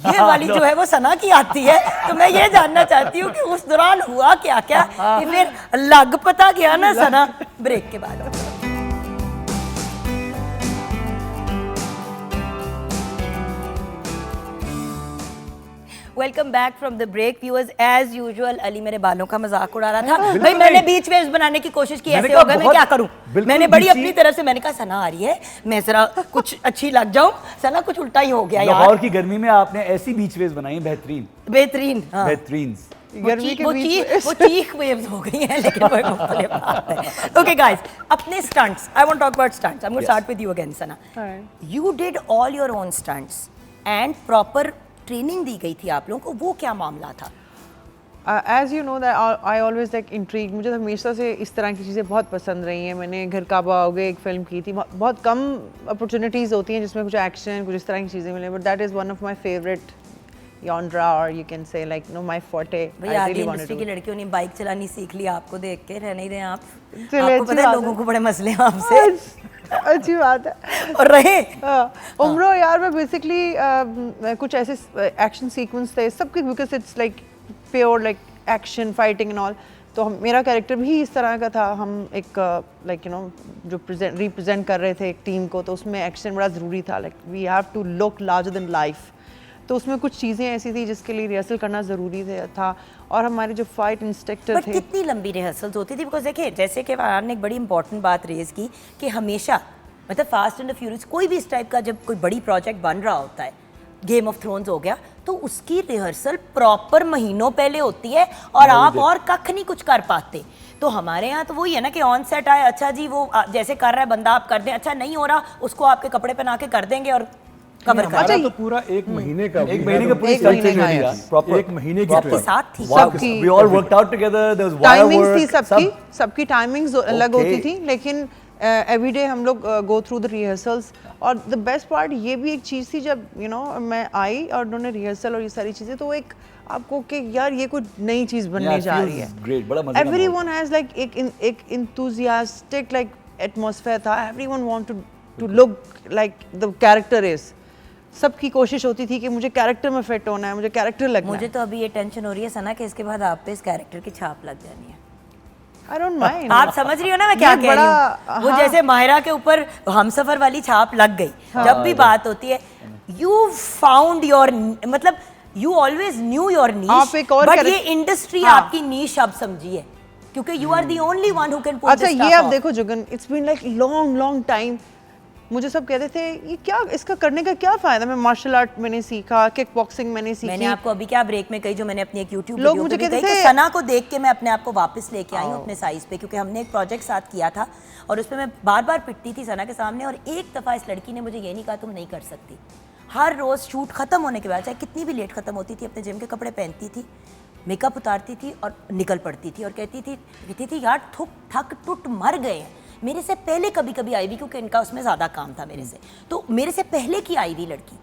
ये वाली जो है वो सना की आती है, तो मैं ये जानना चाहती हूँ कि उस दौरान हुआ क्या क्या कि फिर लग पता गया ना सना। ब्रेक के बाद welcome back from the break viewers. As usual Ali मेरे बालों का मजाक उड़ा रहा था। भाई मैंने बीच वेव्स बनाने की कोशिश की, मैंने ऐसे कहा हो गए मैं बहुत- क्या करूं। बिल्कुल मैंने बड़ी बीची- अपनी तरफ से मैंने कहा सना आ रही है, मैं जरा कुछ अच्छी लग जाऊं। सना कुछ उल्टा ही हो गया लाहौर यार। की गर्मी में आपने ऐसी बीच वेव्स बनाई हैं, बेहतरीन बेहतरीन। हाँ। बेहतरीन। गर्मी के बीच वो चीख वेव्स हो गई हैं, लेकिन वो एक मुख्तलिफ बात है। ओके गाइस, अपने stunts, I want talk about stunts. I am going to start with you again Sana. You did all your own stunts and proper training दी गई थी आप लोगों को, वो क्या मामला था? As you know that I always like intrigue, मुझे हमेशा से इस तरह की चीज़ें बहुत पसंद रही हैं। मैंने घर काबा हो गए एक फ़िल्म की थी, बहुत कम अपॉर्चुनिटीज़ होती हैं जिसमें कुछ एक्शन कुछ इस तरह की चीज़ें मिले, but that is one of my favourite genre, or you can say like my forte. भाई I आगे really want to industry do की it. लड़कियों ने बाइक चलानी सीख ली, आपको देख के रह नहीं रहे आप। चलिए, आपको अच्छी पता है बात लोगों है। को बड़े मसले हैं आपसे अच्छी बात है। और रहे। उम्रो यार मैं बेसिकली कुछ ऐसे एक्शन सीक्वेंस थे सबके, because it's like pure like action fighting and all. तो मेरा कैरेक्टर भी इस तरह का था। हम एक लाइक यू नो जो रिप्रेजेंट कर रहे थे एक टीम को, तो उसमें एक्शन बड़ा ज़रूरी था। Like we have to look larger than life. तो उसमें कुछ चीज़ें ऐसी थी जिसके लिए रिहर्सल करना ज़रूरी था। और हमारे जो फाइट इंस्ट्रक्टर बट थे, कितनी लंबी रिहर्सल्स होती थी? बिकॉज देखिए जैसे कि फरहान ने एक बड़ी इंपॉर्टेंट बात रेज की कि हमेशा मतलब फास्ट एंड फ्यूरियस कोई भी इस टाइप का जब कोई बड़ी प्रोजेक्ट बन रहा होता है, गेम ऑफ थ्रोन्स हो गया, तो उसकी रिहर्सल प्रॉपर महीनों पहले होती है और आप और कख नहीं कुछ कर पाते। तो हमारे यहाँ तो वही है ना कि ऑन सेट आए, अच्छा जी वो जैसे कर रहा है बंदा आप कर दें, अच्छा नहीं हो रहा उसको आपके कपड़े पहना के कर देंगे और कवर कर हमारा तो पूरा एक महीने का एक महीने का पूरी एक stunt महीने का training है। थी, proper. एक महीने की सबके training। साथ थी सबकी। We all worked out together. There was wire timings work. थी सबकी टाइमिंग्स अलग Okay. होती थी, लेकिन एवरीडे हम लोग गो थ्रू द रिहर्सल्स। और द बेस्ट पार्ट ये भी एक चीज़ थी, जब यू नो मैं आई और उन्होंने रिहर्सल और ये सारी चीज़ें, तो एक आपको कि यार ये कुछ नई चीज़ बनने Yeah, it जा feels रही है। great. बड़ा मजे का एवरीवन हैज़ लाइक एक enthusiastic लाइक एटमॉस्फेयर था। Everyone want to look like the character is. सबकी कोशिश होती थी कि मुझे कैरेक्टर में फिट होना है, मुझे कैरेक्टर लगना मुझे है। तो अभी ये टेंशन हो रही है सना कि इसके बाद आप पे इस कैरेक्टर की छाप लग जानी है। I don't mind. आप समझ रही हो ना मैं क्या ये कह रही बड़ा- हूँ? वो हाँ। जैसे माहिरा के ऊपर हमसफर वाली छाप लग गई। जब भी बात होती है यू फाउंड योर मतलब यू ऑलवेज न्यू योर आप नीश, एक और बट करे- ये इंडस्ट्री हाँ। आपकी नीश अब समझिए, क्योंकि you are the only one who can pull अच्छा ये आप देखो Jugan, it's been like long time. मुझे सब कहते थे ये क्या, इसका करने का क्या फायदा। मैं मार्शल आर्ट मैंने सीखा, किक बॉक्सिंग मैंने सीखी। मैंने आपको अभी क्या ब्रेक में कही, जो मैंने अपनी एक यूट्यूब लोग वीडियो मुझे पे भी कहते कही कि थे- सना को देख के मैं अपने आप को वापस लेके आई हूँ अपने साइज पे, क्योंकि हमने एक प्रोजेक्ट साथ किया था और उसमें मैं बार बार पिटती थी सना के सामने, और एक दफ़ा इस लड़की ने मुझे ये नहीं कहा तुम नहीं कर सकती। हर रोज़ शूट ख़त्म होने के बाद, चाहे कितनी भी लेट ख़त्म होती थी, अपने जिम के कपड़े पहनती थी, मेकअप उतारती थी और निकल पड़ती थी और कहती थी यार थक टूट मर गए हैं। मेरे से पहले कभी कभी आई हुई, क्योंकि इनका उसमें ज़्यादा काम था मेरे से, तो मेरे से पहले की आई हुई लड़की,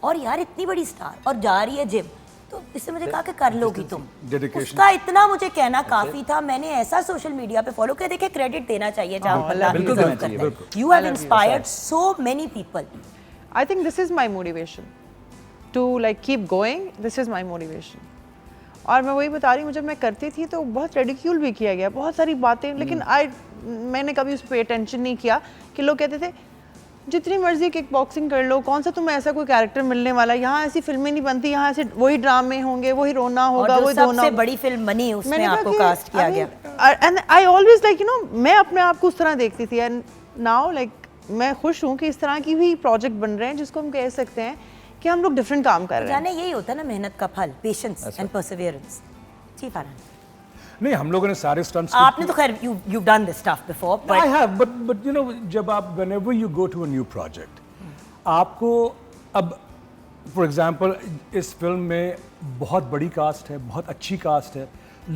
और यार इतनी बड़ी स्टार और जा रही है जिम, तो इससे मुझे कहा कि कर लोगी तुम। Dedication. उसका इतना मुझे कहना काफ़ी था। मैंने ऐसा सोशल मीडिया पे फॉलो किया, देखिए क्रेडिट देना चाहिए जहाँ बंदा बिल्कुल deserve देना चाहिए, करता है। बिल्कुल। You have inspired so many people. I think this is my motivation to like keep going. This is my motivation. और मैं वही बता रही हूँ, जब मैं करती थी तो बहुत रेडिक्यूल भी किया गया, बहुत सारी बातें, लेकिन मैंने कभी उस पर अटेंशन नहीं किया कि लोग कहते थे जितनी मर्जी किक बॉक्सिंग कर लो, कौन सा तुम्हें ऐसा कोई कैरेक्टर मिलने वाला, यहाँ ऐसी फिल्में नहीं बनती, यहाँ ऐसे वही ड्रामे होंगे, वही रोना होगा, वही धोना। सबसे बड़ी फिल्म बनी उसमें आपको कास्ट किया गया। एंड आई ऑलवेज लाइक मैं अपने आप को उस तरह देखती थी, एंड नाउ लाइक मैं खुश हूँ कि इस तरह की भी प्रोजेक्ट बन रहे हैं जिसको हम कह सकते हैं कि हम लोग डिफरेंट काम कर रहे हैं। जाने यही होता है ना मेहनत का फल, पेशेंस एंड परसिवियरेंस। जी फरहान, नहीं, हम लोगों ने सारे स्टंट्स आपने तो खैर you've done this stuff before, I but have, but you know, जब आप whenever you go to a new project, आपको अब फॉर एग्जांपल इस फिल्म में बहुत बड़ी कास्ट है, बहुत अच्छी कास्ट है,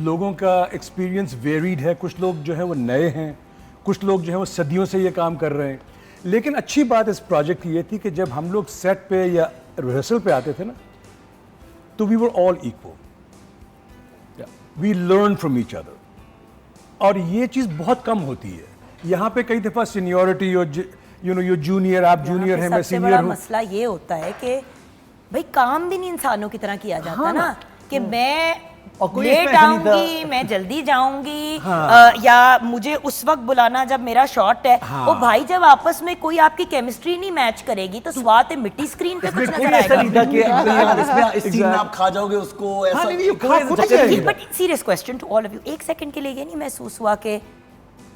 लोगों का एक्सपीरियंस वेरीड है, कुछ लोग जो है वो नए हैं, कुछ लोग जो है वो सदियों से ये काम कर रहे हैं। लेकिन अच्छी बात इस प्रोजेक्ट की ये थी कि जब हम लोग सेट पे या रिहर्सल पे आते थे ना, तो we were all equal, we learn from each other. और ये चीज़ बहुत कम होती है यहाँ पे। कई दफ़ा सीनियरिटी और यो जूनियर, आप जूनियर हैं, मैं सबसे सीनियर बड़ा हूँ। मसला ये होता है कि भाई काम भी नहीं इंसानों की तरह किया जाता ना, कि मैं और कोई लेट इसमें ऐसा नहीं था। आऊंगी, मैं जल्दी जाऊंगी, या मुझे उस वक्त बुलाना जब मेरा शॉट है। ओ भाई, जब आपस में कोई आपकी केमिस्ट्री नहीं मैच करेगी तो स्वाद है मिट्टी स्क्रीन पे कुछ इसमें कोई नजर ऐसा आएगा। नहीं था कि इसमें इस सीन में Exactly. आप खा जाओगे उसको, ऐसा नहीं, कोई खा ऐसा खुद चक्कर नहीं था। But serious question to all of you, एक सेकंड के लिए ये नहीं महसूस हुआ कि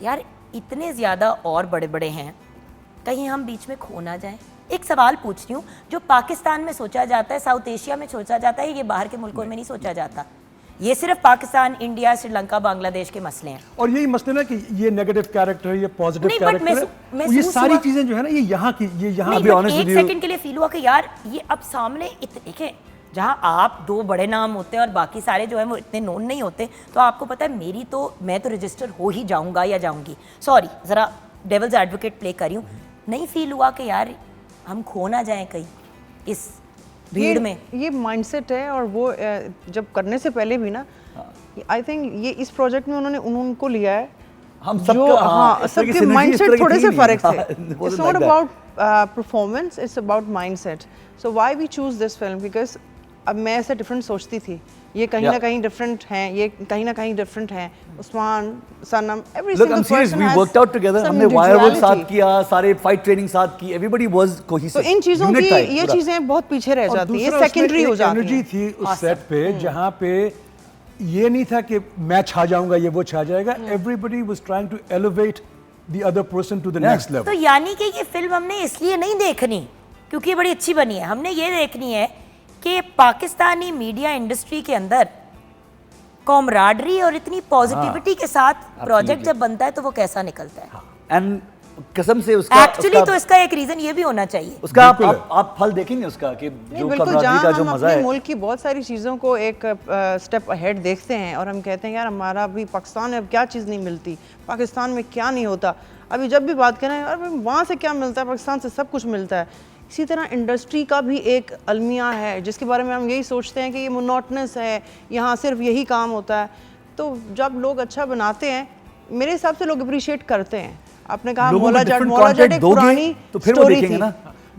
यार इतने ज्यादा और बड़े बड़े हैं, कहीं हम बीच में खो ना जाएं? एक सवाल पूछती हूँ, जो पाकिस्तान में सोचा जाता है, साउथ एशिया में सोचा जाता है, ये बाहर के मुल्कों में नहीं सोचा जाता। ये सिर्फ पाकिस्तान, इंडिया, श्रीलंका, बांग्लादेश के मसले हैं। और यही मसले ना कि ये नेगेटिव कैरेक्टर, ये पॉजिटिव नहीं, but कैरेक्टर है, ये महसूस सारी हुआ- चीजें जो है ना, ये यहाँ की, ये यहाँ नहीं, be but honest एक with you, सेकंड के लिए फील हुआ कि यार ये अब सामने देखें, जहाँ आप दो बड़े नाम होते हैं और बाकी सारे जो है वो इतने नोन नहीं होते, तो आपको पता है मैं तो रजिस्टर हो ही जाऊंगा या जाऊंगी। सॉरी, जरा डेविल्स एडवोकेट प्ले कर रही हूँ। नहीं फील हुआ कि यार हम खो ना जाएं कहीं इस भीड़ में? ये माइंडसेट है, और वो जब करने से पहले भी ना, आई थिंक ये इस प्रोजेक्ट में उनको लिया है हम जो सबका, हाँ, इस तरह की सबके synergy इस माइंडसेट तरह की थोड़े थी से नहीं। फर्क हाँ, थे। it it's wasn't not like that. About performance, it's about mindset. So why we choose this film, because अब मैं ऐसे डिफरेंट सोचती थी, ये कहीं ना कहीं डिफरेंट हैं, ये कहीं ना कहीं डिफरेंट हैं, Usman, Sanam, every Look, single I'm serious. Person We has worked out together. हमने वायरवर्क साथ किया, सारे फाइट ट्रेनिंग साथ की. Everybody was cohesive. तो इन चीजों Unit की था एक ये पूरा. चीजें बहुत पीछे रह और जाती है, दूसरा ये सेकेंडरी हो जाती एनर्जी है। थी उस सेट पे, जहाँ पे ये नहीं था कि मैं छा जाऊंगा, ये वो छा जाएगा। Everybody was trying to elevate the other person to the next तो लेवल। यानी कि ये फिल्म हमने इसलिए नहीं देखनी क्योंकि ये बड़ी अच्छी बनी है, हमने ये देखनी है कि पाकिस्तानी मीडिया इंडस्ट्री के अंदर कॉमराडरी और इतनी पॉजिटिविटी के साथ प्रोजेक्ट जब बनता है तो वो कैसा निकलता है। And कसम से उसका एक्चुअली तो इसका एक रीजन ये भी होना चाहिए। उसका बिल्कुल है। आप फल देखेंगे उसका कि नहीं, जो बिल्कुल, कमरादरी जहाँ का जो हम मजा अपने है. मुल्क की बहुत सारी चीज़ों को एक स्टेप अहेड देखते हैं और हम कहते हैं यार हमारा अभी पाकिस्तान में अब क्या चीज़ नहीं मिलती, पाकिस्तान में क्या नहीं होता। अभी जब भी बात करें यार वहाँ से क्या मिलता है, पाकिस्तान से सब कुछ मिलता है। इसी तरह इंडस्ट्री का भी एक अलमिया है जिसके बारे में हम यही सोचते हैं कि ये मोनोटनस है, यहाँ सिर्फ यही काम होता है। तो जब लोग अच्छा बनाते हैं, मेरे हिसाब से लोग अप्रिशिएट करते हैं। आपने कहा लोगों को मौला जट different content एक दोगे, पुरानी तो फिर वो स्टोरी देखेंगे थी, ना।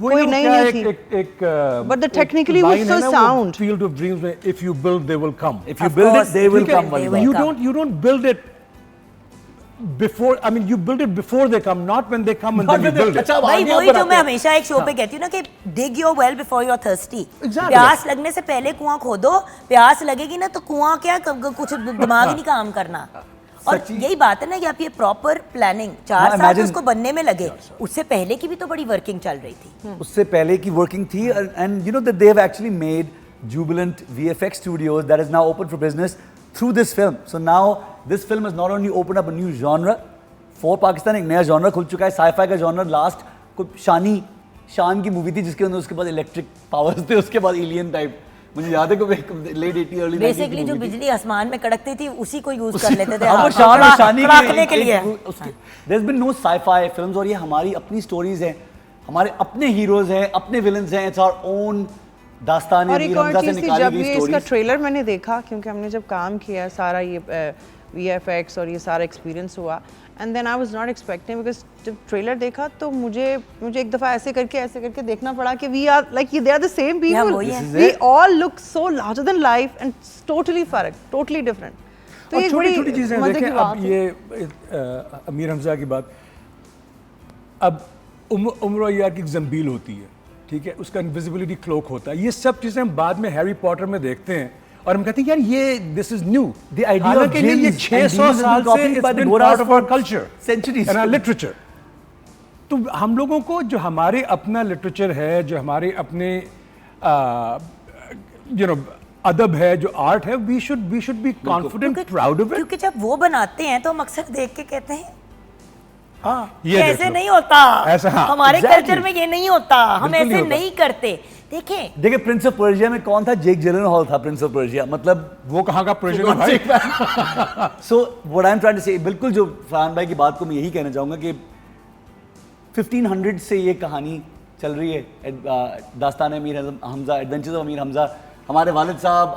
कोई नई नहीं थी। But the technically was so sound. Field of dreams में if you build they will come. If you Of build course, it, they will ठीक है, come. they वाली will बात. come. You don't build it before, I mean you build it before they come, not when they come and then you build it. अच्छा, अब भाई आगे वही आप जो मैं बनाते हैं. हमेशा एक शो पे कहती हूँ ना कि dig your well before you're thirsty. Exactly. प्यास लगने से पहले कुआं खोदो, प्यास लगेगी ना तो कुआं क्या कुछ दिमाग ही नहीं काम करना। और यही बात है ना कि आप ये प्रॉपर प्लानिंग 4 साल imagine- उसको बनने में लगे, उससे पहले की भी तो बड़ी वर्किंग चल रही थी। उससे पहले की वर्किंग थी and you know that they have actually made Jubilant VFX Studios that is now open for business through this film. So now this film has not only opened up a new genre for Pakistan, एक नया genre खुल चुका है, sci-fi का genre। Last कोई शान की movie थी जिसके अंदर उसके पास इलेक्ट्रिक पावर्स थे, उसके बाद एलियन टाइप, मुझे याद है कि लेट 80 अर्ली 90 बेसिकली जो बिजली आसमान में कड़कती थी उसी को यूज कर लेते थे वो हाँ, शान और शानी कड़ाकने के लिए। there's been no sci-fi films और ये हमारी अपनी स्टोरीज हैं, हमारे अपने हीरोज हैं, अपने विलन्स हैं, it's our own दास्तान और एक और से चीज़ थी, निकाली जब गई ये इसका स्टोरीज। ट्रेलर मैंने देखा, क्योंकि हमने जब काम किया सारा ये VFX और ये सारा एक्सपीरियंस हुआ, and then I was not expecting, because जब ट्रेलर देखा तो मुझे एक दफ़ा ऐसे करके देखना पड़ा कि we are like they are the same people, वही है। We all look so larger than life and totally फर्क, टोटली डिफरेंट। तो और ये छोटी बड़ी छोटी चीज़ें मज़े देखें। की अब बात है। ये अमीर हमजा की बात, अब उम्र यार की जंबील होती है, ठीक है, उसका इनविजिबिलिटी क्लोक होता है, ये सब चीज़ें हम बाद में हैरी पॉटर में देखते हैं और हम कहते हैं यार ये this is new. The idea of हालांकि ये jinns and 600 demons has साल been से copied it's by the been Goras part of our for culture centuries. and our literature। तो हम लोगों को जो हमारे अपना लिटरेचर है, जो हमारे अपने यू नो अदब है, जो आर्ट है, we should be confident, proud of it. क्योंकि जब वो बनाते हैं तो हम अक्सर देख के कहते हैं ये देख ऐसे लो। नहीं होता, ऐसा, हाँ, हमारे exactly. कल्चर में ये नहीं होता, हम बिल्कुल नहीं ऐसे होता। नहीं करते। देखें देखिए प्रिंस ऑफ पर्शिया में कौन था? जेक जिलेनहॉल था प्रिंस ऑफ पर्शिया, मतलब वो कहाँ का प्रेशर है भाई? So what I am trying to say, बिल्कुल जो फरहान भाई की बात को मैं यही कहना चाहूँगा कि 1500 से ये कहानी चल रही है, दास्तान अमीर हमजा, एडवेंचर्स ऑफ अमीर हमजा। हमारे वालिद साहब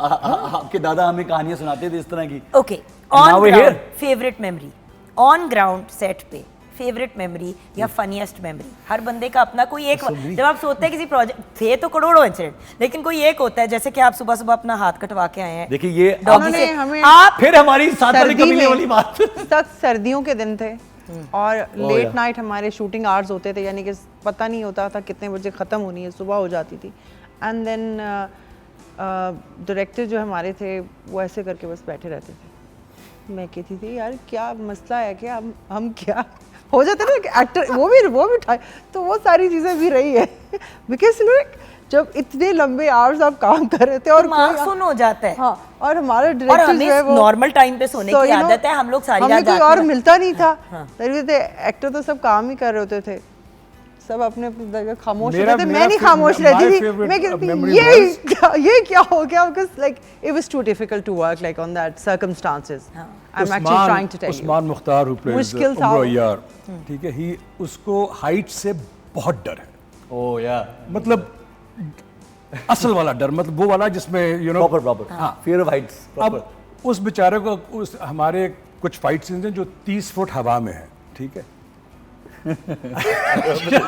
आपके दादा हमें कहानियाँ सुनाते थे इस तरह की। Okay, now on we're ground here. Favourite memory, on ground set पे फेवरेट मेमोरी या फनीएस्ट मेमोरी। हर बंदे का अपना कोई एक, जब आप सोचते हैं किसी प्रोजेक्ट, थे तो करोड़ों इंसिडेंट, लेकिन कोई एक होता है, जैसे कि आप सुबह सुबह अपना हाथ कटवा के आए हैं देखिए ये डॉगी उन्होंने से, हमें आप फिर हमारी साथ वाली सर्दी कमीने में वाली बात। सख्त सर्दियों के दिन थे और लेट yeah. नाइट हमारे शूटिंग आवर्स होते थे, यानी कि पता नहीं होता था कितने बजे ख़त्म होनी है, सुबह हो जाती थी। एंड देन डायरेक्टर जो हमारे थे वो ऐसे करके बस बैठे रहते थे। मैं कहती थी यार क्या मसला है, क्या हम क्या हो जाता है ना एक्टर, वो भी उठाए, तो वो सारी चीज़ें भी रही है बिकॉज जब इतने लंबे आवर्स आप काम कर रहे थे और दिमाग सुन हो जाता है। हाँ, और हमारे और डायरेक्टर जो है हमें वो नॉर्मल टाइम पे सोने So, की you know, आदत है, हम लोग सारी हमें रात कोई जागते और हैं। मिलता नहीं था। हाँ। एक्टर तो सब काम ही कर रहे होते थे, सब अपने अपनी जगह खामोश मेरा- होते थे। मेरा मैं नहीं favorite- खामोश my रहती थी, favorite मैं कहती memory थी ये क्या हो गया, because like it was too difficult to work like on that circumstances. I am actually trying to tell you Usman Mukhtar who plays मुश्किल था उमर वो। अय्यार, ठीक है, ही उसको हाइट से बहुत डर है, ओह या मतलब असल वाला डर, मतलब वो वाला जिसमें you know proper fear of Heights अब प्रॉपर। उस बेचारे को उस हमारे कुछ फाइट सीन्स हैं जो 30 फुट हवा में है, ठीक है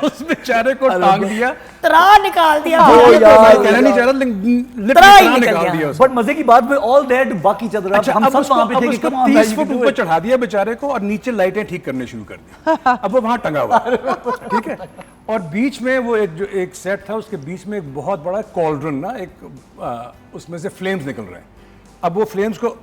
उस बेचारे को टांग दिया, तरा निकाल दिया ओ भाई, यार, तो कहना नहीं चाह रहा लेकिन तरा ही literally निकल निकाल गया। दिया उसको। बट मजे की बात में all there to back each other. अच्छा, हम अब सब उसको वहां पे थे कि उसको come on, 30 guys, foot you can do ऊपर it. चढ़ा दिया बेचारे को और नीचे लाइटें ठीक करने शुरू कर दी। अब वो वहां टंगा हुआ है, ठीक है, और बीच में वो एक सेट था, उसके बीच में एक बहुत बड़ा कॉल्ड्रन ना, उसमें से फ्लेम्स निकल रहे हैं। अब वो फ्लेम्स को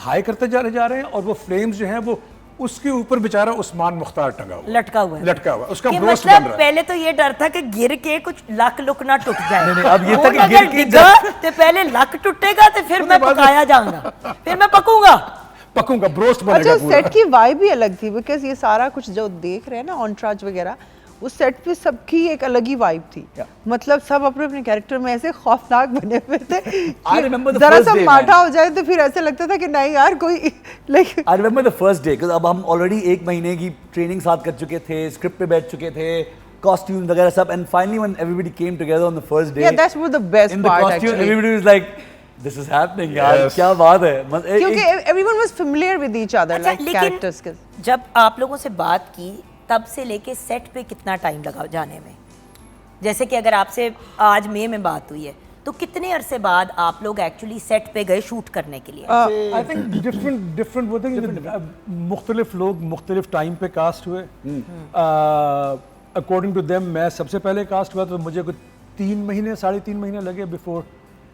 हाई करते जा रहे हैं और वो फ्लेम्स जो हैं वो उसके ऊपर बेचारा उस्मान मुख्तार टंगा हुआ, लटका हुआ है। लटका हुआ, उसका कि ब्रोस्ट बन मतलब रहा है। पहले तो ये डर था कि गिर के कुछ लक लुक ना टूट जाए। नहीं, अब ये वो था कि अगर गिर के डिगा तो पहले लक टूटेगा तो फिर मैं बाद में- पकाया जाऊंगा, फिर मैं पकूंगा। पकूंगा, ब्रोस्ट बनेगा अच्छा, पूरा। सेट की वाइब भी अलग थी, बिकॉज ये सारा कुछ जो देख रहे हैं ना ऑनट्राज वगैरह, उस सेट पे सबकी एक अलग ही वाइब थी। मतलब सब अपने अपने कैरेक्टर में ऐसे खौफनाक बने हुए थे I remember कि the जरा first सा day, माठा man. हो जाए तो फिर ऐसे लगता था कि नहीं यार कोई like I remember the first day, because अब हम ऑलरेडी 1 महीने की ट्रेनिंग साथ कर चुके थे, स्क्रिप्ट पे बैठ चुके थे, कॉस्ट्यूम वगैरह सब, and finally when everybody came together on the first day, Yeah, that's what the best in the part costume actually. Everybody was like this is happening यार, Yes. क्या बात है। क्योंकि everyone was familiar with each other, अच्छा, like लेकिन characters के। जब आप लोगों से बात की तब से लेके सेट पे कितना टाइम लगा जाने में? जैसे कि अगर आपसे आज मई में बात हुई है तो कितने अरसे बाद आप लोग एक्चुअली सेट पे गए शूट करने के लिए? आई थिंक डिफरेंट वो थे कि मुख्तलिफ लोग मुख्तलिफ टाइम पे कास्ट हुए। अकॉर्डिंग टू देम मैं सबसे पहले कास्ट हुआ, तो मुझे कुछ 3.5 महीने लगे बिफोर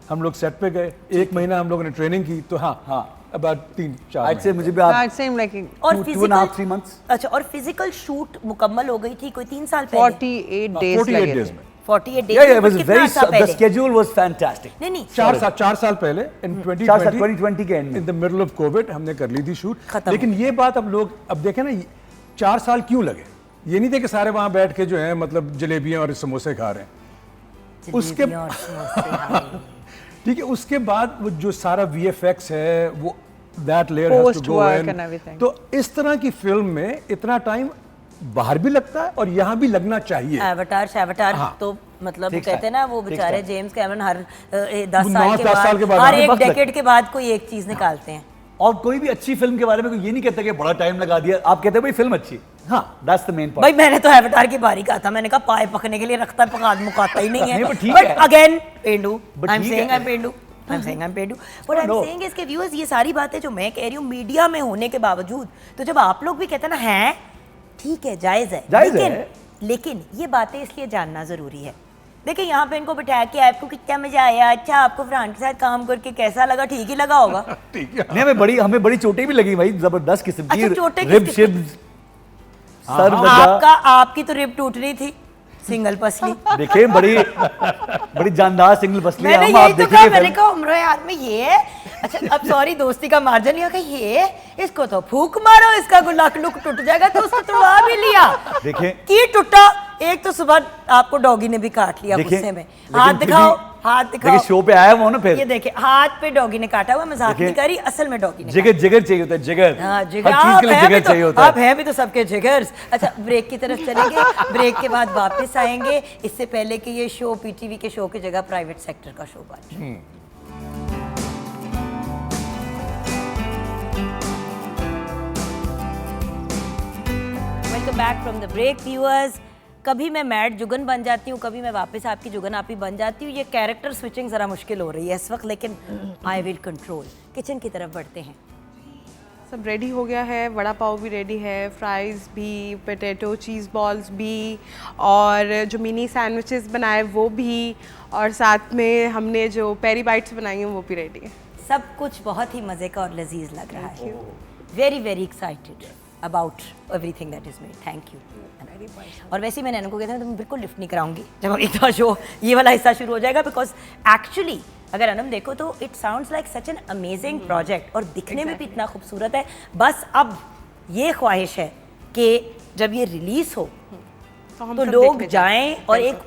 हम लोग सेट पे गए। 1 महीना हम लोगों ने ट्रेनिंग की, तो हाँ अबाउट 3-4 आज से मुझे भी हाँ, आप it seemed like और 2.5-3 months। अच्छा, और फिजिकल शूट मुकम्मल हो गई थी कोई 3 साल पहले? 48 days 48 लगे डेज थे। में 48 डेज Yeah, yeah, it में was कितना very अर्सा the पहले? schedule was fantastic। नहीं 4 साल पहले इन 2020 के end में। In the middle of Covid हमने कर ली थी शूट। खत्म लेकिन ये बात अब लोग अब देखें ना, 4 साल क्यों लगे? ये नहीं थे कि सारे वहां बैठ के जो है मतलब जलेबियां और समोसे खा रहे हैं। उसके जलेबियां और समोसे, हाय। ठीक है, उसके बाद वो जो सारा VFX है वो that layer has Post to go work in. and everything. तो इस तरह की फिल्म में इतना टाइम बाहर भी लगता है और यहाँ भी लगना चाहिए। एवटार हाँ। तो मतलब Takes कहते हैं ना वो time. बेचारे Takes time. जेम्स कैमरन हर 10 वो साल 9 के 10 साल के बाद बाद हर हमें एक वक्त लगता डेकेड के बाद कोई एक चीज निकालते हैं। और कोई भी अच्छी फिल्म के बारे में कोई ये नहीं कहता कि बड़ा टाइम लगा दिया, आप कहते हो भाई फिल्म अच्छी। हाँ, दैट्स द मेन भाई पॉइंट। मैंने तो एवतार की बारी कहा था, मैंने कहा पाए पकने के लिए रखता है पका मुकाता ही नहीं नहीं, है। but ठीक बट है। अगेन पेंडू, But आई एम ठीक सेइंग है। आई एम पेंडू, I am saying I am पेंडू, but I am No. Saying इसके व्यूअर्स ये सारी बातें जो मैं कह रही हूँ मीडिया में होने के बावजूद, तो जब आप लोग भी कहते हैं ना हैं ठीक है जायज़ है, जायज़ लेकिन है। लेकिन ये बातें इसलिए जानना ज़रूरी है। देखिए यहाँ पे इनको बिठा के आपको कितना मजा आया, अच्छा आपको फरहान के साथ काम करके कैसा लगा, ठीक ही लगा होगा। नहीं, हमें बड़ी चोटें भी लगी भाई, जबरदस्त किस्म की। अच्छा, चोटें किस रिब किस्म शिब्स, सर बजा। आपकी तो रिब टूट रही थी, सिंगल पसली। देखे बड़ी जानदार सिंगल पसली। मैंने हम यही आप तो देखेंगे कहा, मैंने फिल्म। कहा उम्र यार में ये है। अच्छा अब सॉरी दोस्ती का मार्जिन लिया कि ये इसको तो फूक मारो, इसका गुलाक लुक टूट जाएगा, तो उसको तुड़वा भी लिया। देखें। की टूटा, एक तो सुबह आपको डॉगी ने भी काट लिया देखें, गुस्से में। लेकिन हाथ फिर दिखाओ, भी- हाथ देखिए दिखाओ। शो पे आया वो ना फिर। ये देखे हाथ पे डॉगी ने काटा हुआ, मजाक नहीं देखें, कर रही, असल में डॉगी ने जिगर जिगर चाहिए होता है, जिगर। हाँ, हर जिगर। चीज के लिए जिगर चाहिए होता आप है। हैं भी तो सबके जिगर्स। अच्छा ब्रेक की तरफ चलेंगे, ब्रेक के बाद वापस आएंगे, इससे पहले कि ये शो पीटीवी के शो की जगह प्राइवेट सेक्टर का शो बन जाए। Welcome back from the break viewers. कभी मैं मैड जुगन बन जाती हूँ, कभी मैं वापस आपकी जुगन आपी बन जाती हूँ। ये कैरेक्टर स्विचिंग ज़रा मुश्किल हो रही है इस वक्त, लेकिन आई विल कंट्रोल। किचन की तरफ बढ़ते हैं। सब रेडी हो गया है, वड़ा पाव भी रेडी है, फ्राइज़ भी, पोटैटो चीज़ बॉल्स भी, और जो मिनी सैंडविचेस बनाए वो भी, और साथ में हमने जो पेरी बाइट्स बनाई हैं वो भी रेडी है। सब कुछ बहुत ही मज़े का और लजीज लग रहा है। Very very excited about everything that is made. Thank you. और वैसे ही मैंने इनको कहता तुम बिल्कुल लिफ्ट नहीं कराऊंगी जब हम इतना शो ये वाला हिस्सा शुरू हो जाएगा, बिकॉज एक्चुअली अगर अनम देखो तो it sounds like such an amazing project, और दिखने में भी इतना खूबसूरत है। बस अब ये ख्वाहिश है कि जब ये रिलीज हो हम तो सब लोग देखने जाएं और एक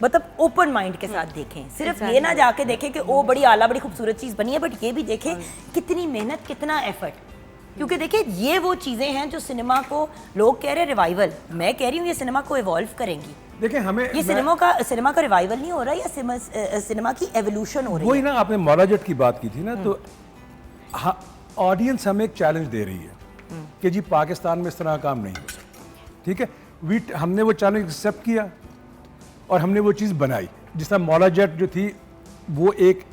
मतलब ओपन माइंड के साथ देखें। सिर्फ ये ना जाके देखें कि ओ बड़ी आला बड़ी खूबसूरत चीज़ बनी है, बट ये भी देखें कितनी मेहनत कितना एफर्ट। क्योंकि देखिए ये वो चीज़ें हैं जो सिनेमा को लोग कह रहे हैं रिवाइवल, मैं कह रही हूँ ये सिनेमा को इवॉल्व करेंगी। देखिए हमें ये सिनेमा का रिवाइवल नहीं हो रहा, या सिनेमा की एवोल्यूशन हो रही वही है। ना, आपने मौला जट की बात की थी ना, तो ऑडियंस हमें एक चैलेंज दे रही है कि जी पाकिस्तान में इस तरह का काम नहीं हो सकता। ठीक है, हमने वो चैलेंज एक्सेप्ट किया और हमने वो चीज़ बनाई। जिस तरह मौला जट जो थी वो एक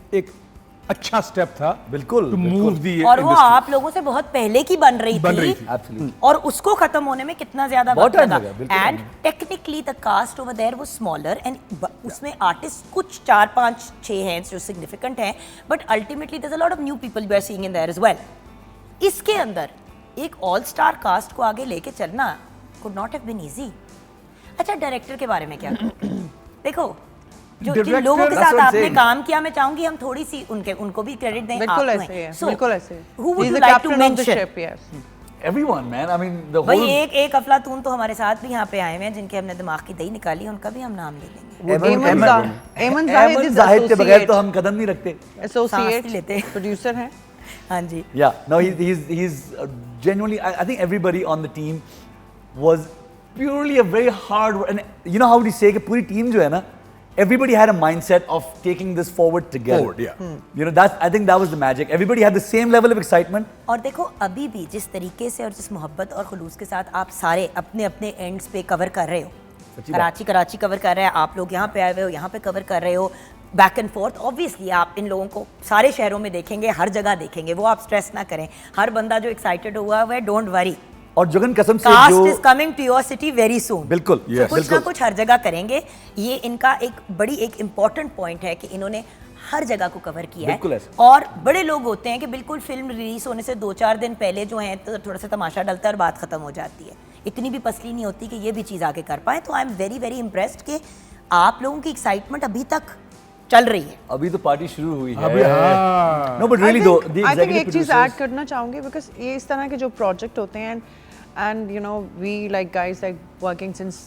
अच्छा स्टेप था, बिल्कुल, टू मूव दी और वो आप लोगों से बहुत पहले की बन रही थी। Absolutely. और उसको खत्म होने में कितना ज्यादा बहुत वक्त time लगा। लगा, बिल्कुल। And technically the cast over there was smaller, and उसमें आर्टिस्ट कुछ 4 5 6 हैं जो सिग्निफिकेंट हैं, but ultimately there is a lot of new people we are seeing in there as well. इसके अंदर एक ऑल स्टार कास्ट को आगे लेके चलना could not have been easy. अच्छा डायरेक्टर के बारे में क्या देखो, जो जिन Director- लोगों के That's साथ what I'm आपने saying. काम किया, मैं चाहूंगी हम थोड़ी सी उनको भी क्रेडिट दें। बिल्कुल आप ऐसे है, So, बिल्कुल ऐसे। who would He's you the like to captain of the mention? ship, yes. Everyone, man. I mean, the भाई whole. एक अफलातून तो हमारे साथ भी यहाँ पे आए हुए हैं जिनके हमने दिमाग की दही निकाली, उनका भी हम नाम ले लेंगे। Ayman Zahid is जाहिद के बगैर associate. तो हम कदम नहीं रखते। सांस Associate नहीं लेते। producer है। हाँ जी। Yeah, no, he's genuinely. I think everybody on the team was purely a very hard. And you know how we say कि पूरी team जो है ना, everybody had a mindset of taking this forward together. Forward, yeah. You know, I think that was the magic. Everybody had the same level of excitement. और देखो अभी भी जिस तरीके से और जिस मोहब्बत और खुलूस के साथ आप सारे अपने अपने एंड्स पे कवर कर रहे हो, कराची कवर कर रहे हैं, आप लोग यहाँ पे आए हुए हो, यहाँ पे कवर कर रहे हो, बैक एंड फोर्थ। ऑब्वियसली आप इन लोगों को सारे शहरों में देखेंगे, हर जगह देखेंगे, वो आप स्ट्रेस ना करें। हर बंदा जो एक्साइटेड हुआ हुआ है, डोंट वरी, और जुगन कसम से कास्ट जो is coming to your city very soon. बिल्कुल, Yes. कुछ ना कुछ हर जगह करेंगे। ये इनका एक इम्पॉर्टेंट पॉइंट है कि इन्होंने हर जगह को कवर किया बिल्कुल है। ऐसा। और बड़े लोग होते हैं कि बिल्कुल फिल्म रिलीज होने से 2-4 दिन पहले जो है तो थोड़ा सा तमाशा डलता है और बात खत्म हो जाती है। इतनी भी पसली नहीं होती कि ये भी चीज़ आगे कर पाए। तो I am very very impressed कि आप लोगों की एक्साइटमेंट अभी तक चल रही है। अभी तो पार्टी शुरू हुई है। अभी हाँ। No, but really though, the I think executive एक चीज़ producers- ऐड करना चाहूँगी, बिकॉज ये इस तरह के जो प्रोजेक्ट होते हैं and you know we like guys like working since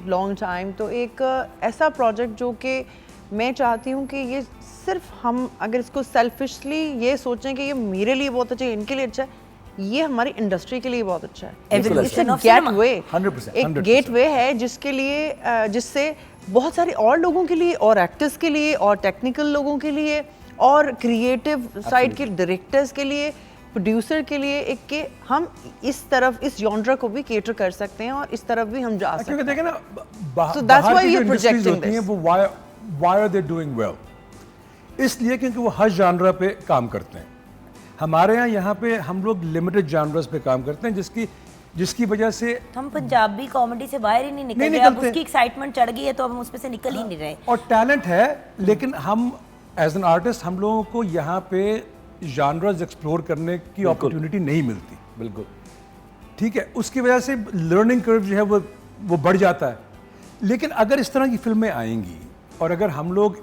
long time, तो एक ऐसा प्रोजेक्ट जो कि मैं चाहती हूँ कि ये सिर्फ हम अगर इसको सेल्फिशली ये सोचें कि ये मेरे लिए बहुत अच्छा है, इनके लिए अच्छा है, ये हमारी इंडस्ट्री के लिए बहुत अच्छा है। Evolution of get cinema. वे 100%, एक गेट वे है जिसके लिए जिससे बहुत सारे और लोगों के लिए और एक्टर्स के लिए और टेक्निकल लोगों के लिए और क्रिएटिव साइड के डायरेक्टर्स के लिए प्रोड्यूसर के लिए एक कि हम इस तरफ इस जॉनरा को भी केटर कर सकते हैं और इस तरफ भी हम जा सकते क्योंकि हैं। देखें ना So that's बाहर why की we जो are इंडस्ट्रीज projecting होती हैं this. वो why are they doing well? इसलिए क्योंकि वो हर जानरा पे काम करते हैं। हमारे यहाँ पे हम लोग लिमिटेड जानरस पे काम करते हैं जिसकी वजह से हम पंजाबी कॉमेडी से बाहर ही नहीं निकल नहीं रहे। अब निकलते। उसकी एक्साइटमेंट चढ़ गई है तो अब हम उसमें से निकल ही नहीं रहे। और टैलेंट है, लेकिन हम एज एन आर्टिस्ट हम लोगों को यहाँ पे जानरस एक्सप्लोर करने की अपॉर्चुनिटी नहीं मिलती। बिल्कुल ठीक है, उसकी वजह से लर्निंग कर्व जो है वो बढ़ जाता है। लेकिन अगर इस तरह की फिल्में आएंगी और अगर हम लोग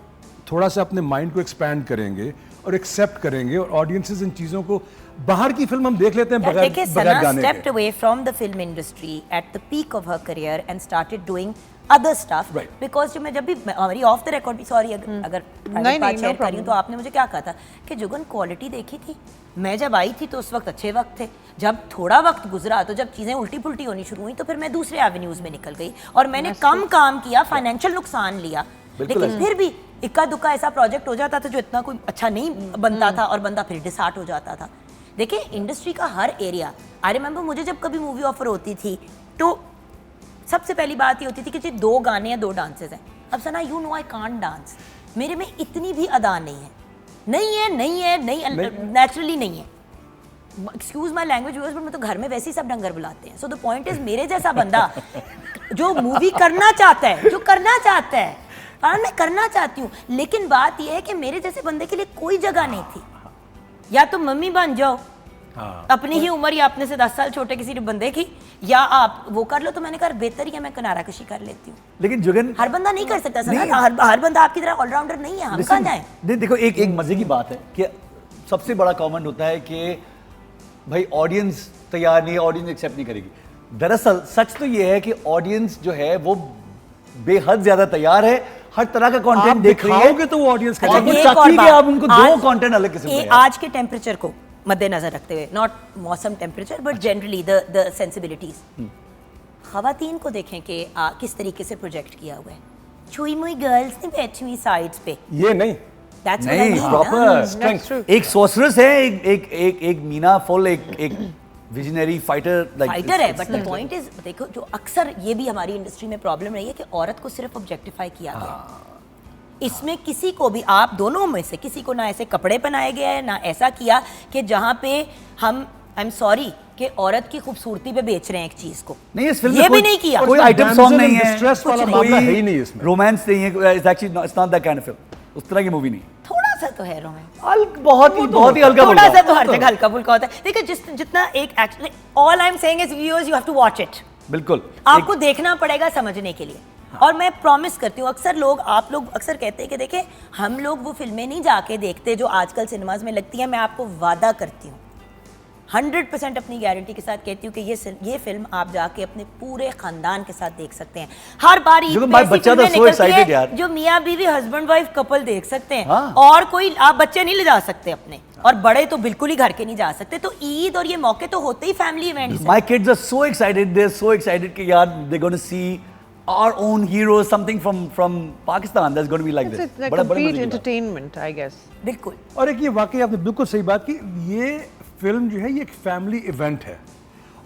थोड़ा सा अपने माइंड को एक्सपैंड करेंगे और एक्सेप्ट करेंगे और ऑडियंसेस इन चीज़ों को, बाहर की फिल्म हम देख लेते हैं बगैर देखिए, बगैर सना गाने stepped के। away from the film industry at the peak of her career and started doing other stuff Right. because जब भी हमारी ऑफ द रिकॉर्ड भी, सॉरी अगर नहीं, बात no शेयर कर रही हूँ problem. तो आपने मुझे क्या कहा था कि जुगन क्वालिटी देखी थी। मैं जब आई थी तो उस वक्त अच्छे वक्त थे, जब थोड़ा वक्त गुजरा तो जब चीज़ें उल्टी पुल्टी होनी शुरू हुई तो फिर मैं दूसरे एवेन्यूज़ में निकल गई और मैंने कम काम किया, फाइनेंशियल नुकसान लिया, लेकिन फिर भी इक्का दुक्का ऐसा प्रोजेक्ट हो जाता था जो इतना कोई अच्छा नहीं बनता था और बंदा फिर डिसहार्ट हो जाता था। देखिए, इंडस्ट्री का हर एरिया, आई रिमेंबर मुझे जब कभी मूवी ऑफर होती थी तो सबसे पहली बात ये होती थी कि जी 2 गाने या 2 डांसेस हैं। अब Sana, you know I can't dance, मेरे में इतनी भी अदा नहीं है, नेचुरली नहीं है। Excuse my language viewers, but मैं तो घर में वैसे ही सब डंगर बुलाते हैं। सो द पॉइंट इज, मेरे जैसा बंदा जो मूवी करना चाहता है, मैं करना चाहती हूँ, लेकिन बात यह है कि मेरे जैसे बंदे के लिए कोई जगह नहीं थी। या तो मम्मी बन जाओ अपनी ही उम्र या अपने से 10 साल छोटे किसी बंदे की, या आप वो कर लो। तो मैंने कहा बेहतर ही है मैं किनारा कशी कर लेती हूँ। लेकिन जुगन हर बंदा नहीं कर सकता सर, हर बंदा आपकी तरह ऑलराउंडर नहीं है। हम कहाँ जाएं? नहीं, देखो एक मजे की बात है कि सबसे बड़ा कमेंट होता है कि भाई ऑडियंस तैयार नहीं है, ऑडियंस एक्सेप्ट नहीं करेगी। दरअसल सच तो ये है कि ऑडियंस जो है वो बेहद ज्यादा तैयार है, हर तरह का कंटेंट देख रही है। दिखाओगे तो वो ऑडियंस अच्छा, करेगी। ये चाहती है कि आप उनको 2 कंटेंट अलग किस्म के आज के टेम्परेचर को मद्देनजर रखते हुए, नॉट मौसम temperature but generally the sensibilities, खवातीन को देखें कि किस तरीके से प्रोजेक्ट किया हुआ है। छुई मुई गर्ल्स नहीं बैठी हुई साइड्स पे, ये नहीं, दैट्स व्हाट आई नहीं, मीन। Proper true. एक सोर्सरस है, एक मीना फुल, एक विजनरी फाइटर, फाइटर है, बट द पॉइंट इज, देखो जो अक्सर ये भी हमारी इंडस्ट्री में प्रॉब्लम रही है कि औरत को सिर्फ ऑब्जेक्टिफाई किया गया। इसमें किसी को भी, आप दोनों में से किसी को ना ऐसे कपड़े पहनाए गए हैं, ना ऐसा किया कि जहाँ पे हम, आई एम सॉरी, कि औरत की खूबसूरती पे बेच रहे हैं एक चीज को। नहीं, इस फिल्म ये भी नहीं किया। कोई उसमें आइटम सॉन्ग damsel नहीं in है, distress वाला कोई मामला है ही नहीं इसमें। रोमांस नहीं है, it's actually it's not that kind of film, उस तरह की मूवी नहीं। थोड़ा सा तो है रोमांस, बहुत ही हल्का थोड़ा फुल्का। सा तो हर जगह हल्का फुल्का होता है। देखिए, जितना एक actually, all I am saying is viewers, you have to watch it. बिल्कुल, आपको देखना पड़ेगा समझने के लिए। और मैं प्रॉमिस करती हूँ, अक्सर लोग, आप लोग अक्सर कहते हैं कि देखें, हम लोग वो फिल्में नहीं जाके देखते जो आजकल सिनेमाज में लगती हैं। मैं आपको वादा करती हूँ, 100% अपनी गारंटी के साथ कहती हूँ कि ये फिल्म आप जाके अपने पूरे खानदान के साथ देख सकते हैं। हर बार ईद पे ऐसी बच्चा फिल्में तो so निकलती excited है यार। जो मियाँ बीवी हस्बैंड वाइफ कपल देख सकते हैं। हाँ। और कोई आप बच्चे नहीं ले जा सकते अपने, और बड़े तो बिल्कुल ही घर के नहीं जा सकते। तो ईद और ये मौके तो होते ही family events. My kids are so excited. They're so excited कि यार they're going to see our own heroes, something from Pakistan. That's going to be like this. It's like बड़े complete मजे की बात। entertainment, I guess. बिल्कुल। और एक ये वाकई आपने बिल्कुल सही बात की, ये फिल्म जो है ये एक फैमिली इवेंट है।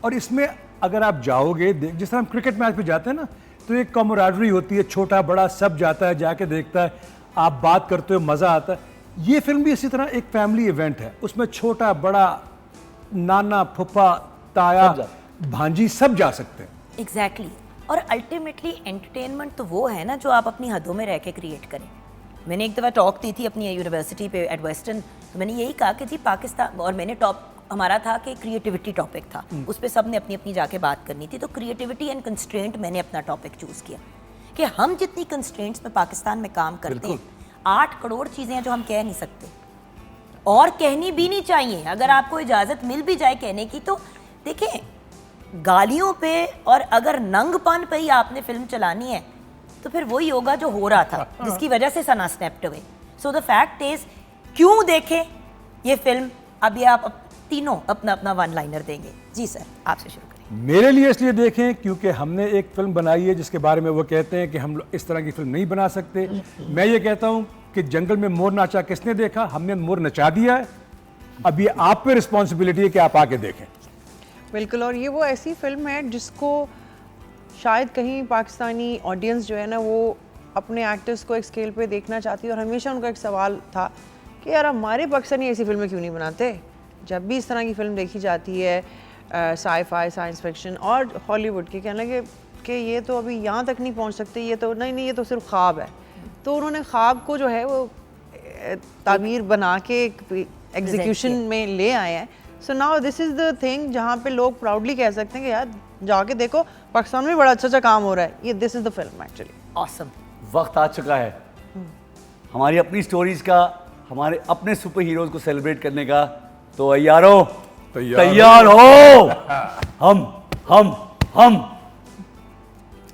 और इसमें अगर आप जाओगे, जिस तरह हम क्रिकेट मैच पे जाते हैं ना, तो एक कॉमराडरी होती है, छोटा बड़ा सब जाता है, जाके देखता है, आप बात करते हो, मज़ा आता है। ये फिल्म भी इसी तरह एक फैमिली इवेंट है, उसमें छोटा बड़ा, नाना फूफा ताया भांजी सब जा सकते हैं। एग्जैक्टली। और अल्टीमेटली एंटरटेनमेंट तो वो है ना जो आप अपनी हदों में रह के क्रिएट करें। मैंने एक दफ़ा टॉक दी थी अपनी यूनिवर्सिटी पे एट वेस्टर्न, तो मैंने यही कहा कि जी पाकिस्तान, और मैंने हमारा था कि क्रिएटिविटी टॉपिक था, उस पर सब ने अपनी अपनी जाके बात करनी थी। तो क्रिएटिविटी एंड कंस्ट्रेंट मैंने अपना टॉपिक चूज़ किया कि हम जितनी कंस्ट्रेंट्स में पाकिस्तान में काम करते हैं, 8 करोड़ चीज़ें हैं जो हम कह नहीं सकते, और कहनी भी नहीं चाहिए। अगर आपको इजाज़त मिल भी जाए कहने की, तो देखिए, गालियों पे और अगर नंगपन पे ही आपने फिल्म चलानी है तो फिर वही होगा जो हो रहा था, जिसकी वजह से Sana snapped away. So the fact is, क्यों देखें ये फिल्म? अब ये आप तीनों अपना अपना वन लाइनर देंगे। जी सर, आपसे शुरू करें। मेरे लिए इसलिए देखें क्योंकि हमने एक फिल्म बनाई है जिसके बारे में वो कहते हैं कि हम इस तरह की फिल्म नहीं बना सकते। मैं ये कहता हूँ कि जंगल में मोर नाचा किसने देखा? हमने मोर नचा दिया है। अब ये आप पे रिस्पॉन्सिबिलिटी है कि आप आके देखें। बिल्कुल, और ये वो ऐसी फिल्म है जिसको शायद कहीं पाकिस्तानी ऑडियंस जो है ना वो अपने एक्टर्स को एक स्केल पे देखना चाहती है, और हमेशा उनका एक सवाल था कि यार हमारे पाकिस्तानी ऐसी फिल्में क्यों नहीं बनाते। जब भी इस तरह की फिल्म देखी जाती है साई-फाई, साइंस फिक्शन और हॉलीवुड की, कहने लगे कि ये तो अभी यहाँ तक नहीं पहुँच सकते, ये तो नहीं, ये तो सिर्फ ख्वाब है। तो उन्होंने ख्वाब को जो है वो ताबीर बना के एग्जीक्यूशन में ले आए हैं। So now this is the thing जहाँ पे लोग प्राउडली कह सकते हैं कि यार जाके देखो पाकिस्तान में बड़ा अच्छा काम हो रहा है। ये this is the film actually. Awesome. वक्त आ चुका है हमारी अपनी स्टोरीज का, हमारे अपने सुपर हीरोज को सेलिब्रेट करने का। तो यारो तैयार हो। हम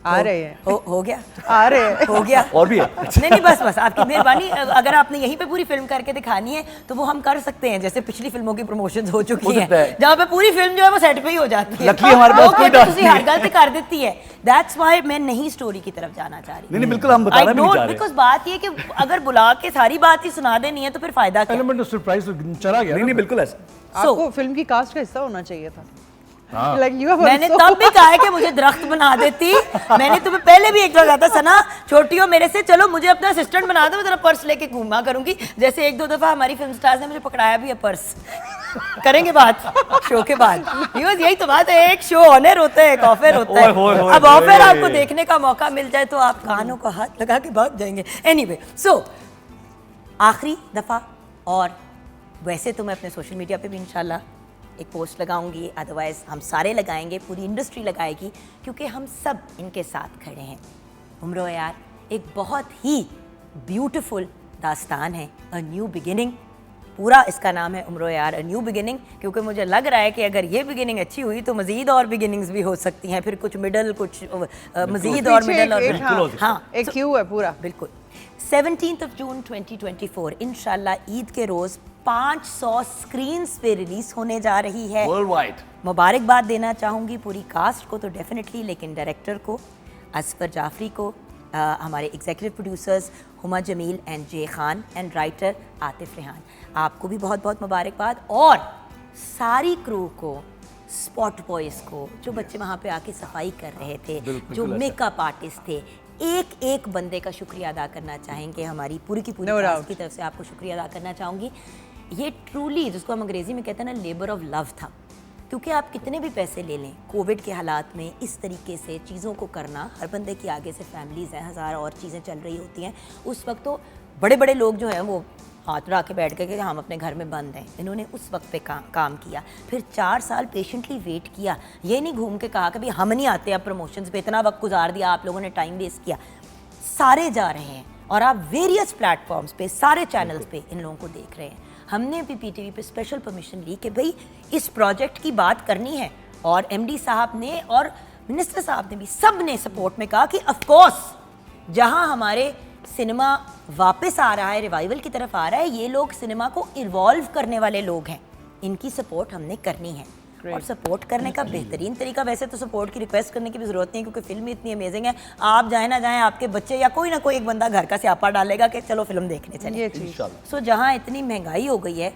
आ रहे हैं, हो गया, आ रहे हैं। हो गया और भी है। नहीं बस आपकी मेहरबानी। अगर आपने यहीं पे पूरी फिल्म करके दिखानी है तो वो हम कर सकते हैं, जैसे पिछली फिल्मों की प्रमोशंस हो चुकी हैं जहाँ पे पूरी फिल्म जो है वो सेट पे ही हो जाती है। लकीली हमारे पास कोई डांस नहीं है। हर गलती कर देती है। दैट्स व्हाई मैं नहीं स्टोरी की तरफ जाना चाह रही। नहीं बिल्कुल, हम बताना भी नहीं चाह रहे। बिकॉज़ बात ये कि अगर बुला के सारी बात ही सुना देनी है तो फिर फायदा क्या। एलिमेंट ऑफ सरप्राइज तो चला गया। नहीं बिल्कुल ऐसा। आपको फिल्म की कास्ट का हिस्सा होना चाहिए था। Like you have मैंने also- तब भी कहा है कि मुझे दरख्त बना देती। मैंने तुम्हें पहले भी एक बार कहा था, सना छोटी हो मेरे से, चलो मुझे अपना असिस्टेंट बना दो, मैं तेरा पर्स लेके घूमा करूंगी। जैसे एक दो दफा हमारी फिल्म स्टार्स ने मुझे पकड़ाया भी है पर्स। करेंगे बात शो के बाद। यही तो बात है, एक शो ऑनर होता है, एक ऑफर होता है। अब ऑफर आपको देखने का मौका मिल जाए तो आप कानों को हाथ लगा के भाग जाएंगे। एनीवे, सो आखिरी दफा, और वैसे तो मैं अपने सोशल मीडिया पे भी इंशाल्लाह एक पोस्ट लगाऊंगी, अदरवाइज हम सारे लगाएंगे, पूरी इंडस्ट्री लगाएगी, क्योंकि हम सब इनके साथ खड़े हैं। उम्रो यार एक बहुत ही ब्यूटीफुल दास्तान है, अ न्यू बिगिनिंग। पूरा इसका नाम है उम्रो यार, अ न्यू बिगिनिंग, क्योंकि मुझे लग रहा है कि अगर ये बिगिनिंग अच्छी हुई तो मज़ीद और बिगिनिंग्स भी हो सकती हैं, फिर कुछ मिडल, कुछ मज़ीद और पीछे मिडल, और एक- हाँ, हाँ एक क्यू है पूरा। बिल्कुल। 17 जून 2024 इंशाल्लाह ईद के रोज़ 500 स्क्रीन्स पे रिलीज होने जा रही है। वर्ल्डवाइड मुबारकबाद देना चाहूँगी पूरी कास्ट को तो डेफिनेटली, लेकिन डायरेक्टर को असफर जाफरी को, हमारे executive producers Huma Jameel and Jay Khan, and writer Atif Rehan, आपको भी बहुत बहुत मुबारकबाद। और सारी क्रू को, स्पॉट बॉयज़ को, जो बच्चे वहाँ पे आके सफाई कर रहे थे, जो मेकअप आर्टिस्ट थे, एक एक बंदे का शुक्रिया अदा करना चाहेंगे। हमारी पूरी की पूरी कास्ट की तरफ से आपको शुक्रिया अदा करना चाहूँगी। ये ट्रूली, जिसको हम अंग्रेज़ी में कहते हैं ना, लेबर ऑफ लव था। क्योंकि आप कितने भी पैसे ले लें, कोविड के हालात में इस तरीके से चीज़ों को करना, हर बंदे की आगे से फैमिलीज़ हैं, हज़ार और चीज़ें चल रही होती हैं। उस वक्त तो बड़े बड़े लोग जो हैं वो हाथ रख के बैठ गए कि हम अपने घर में बंद हैं। इन्होंने उस वक्त पे काम किया, फिर 4 साल पेशेंटली वेट किया। ये नहीं घूम के कहा कि भाई हम नहीं आते, अब प्रमोशंस पे इतना वक्त गुजार दिया, आप लोगों ने टाइम वेस्ट किया। सारे जा रहे हैं और आप वेरियस प्लेटफॉर्म्स पे, सारे चैनल्स पे इन लोगों को देख रहे हैं। हमने भी पीटीवी पे स्पेशल परमिशन ली कि भाई इस प्रोजेक्ट की बात करनी है, और एमडी साहब ने और मिनिस्टर साहब ने भी, सब ने सपोर्ट में कहा कि ऑफ कोर्स जहां हमारे सिनेमा वापस आ रहा है, रिवाइवल की तरफ आ रहा है, ये लोग सिनेमा को इवॉल्व करने वाले लोग हैं, इनकी सपोर्ट हमने करनी है। और सपोर्ट करने का बेहतरीन तरीका, वैसे तो सपोर्ट की रिक्वेस्ट करने की भी ज़रूरत नहीं है, क्योंकि फिल्म इतनी अमेजिंग है, आप जाए ना जाएं, आपके बच्चे या कोई ना कोई एक बंदा घर का स्यापा डालेगा कि चलो फिल्म देखने चले। सो जहाँ इतनी महंगाई हो गई है,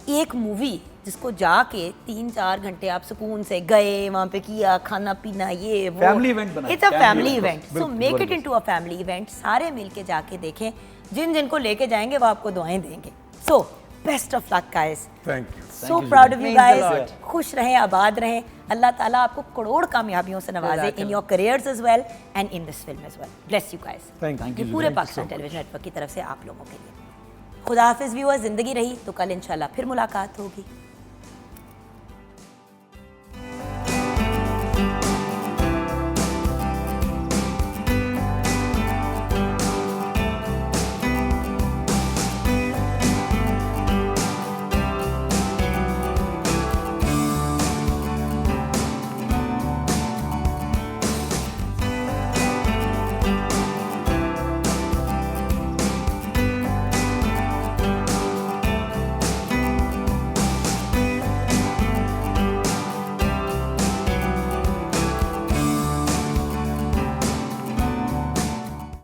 एक मूवी जिसको जाके 3-4 घंटे आप सुकून से गए, वहाँ पे किया, खाना पीना, ये वो फैमिली इवेंट बना, it's a family event. So make it into a family event. सारे मिलके जाके देखें, जिनको लेके जाएंगे वो आपको दुआएं देंगे। So best of luck guys, thank you. So proud of you Means a guys. खुश रहें, आबाद रहें, अल्लाह ताला आपको करोड़ कामयाबियों से नवाजे, in your careers as well and in this film as well. Bless you guys. Thank ये पूरे पाकिस्तान टेलीविजन नेटवर्क की तरफ से आप लोगों के लिए। खुदा हाफिज़ व्यूअर्स, ज़िंदगी रही तो कल इंशाल्लाह फिर मुलाकात होगी।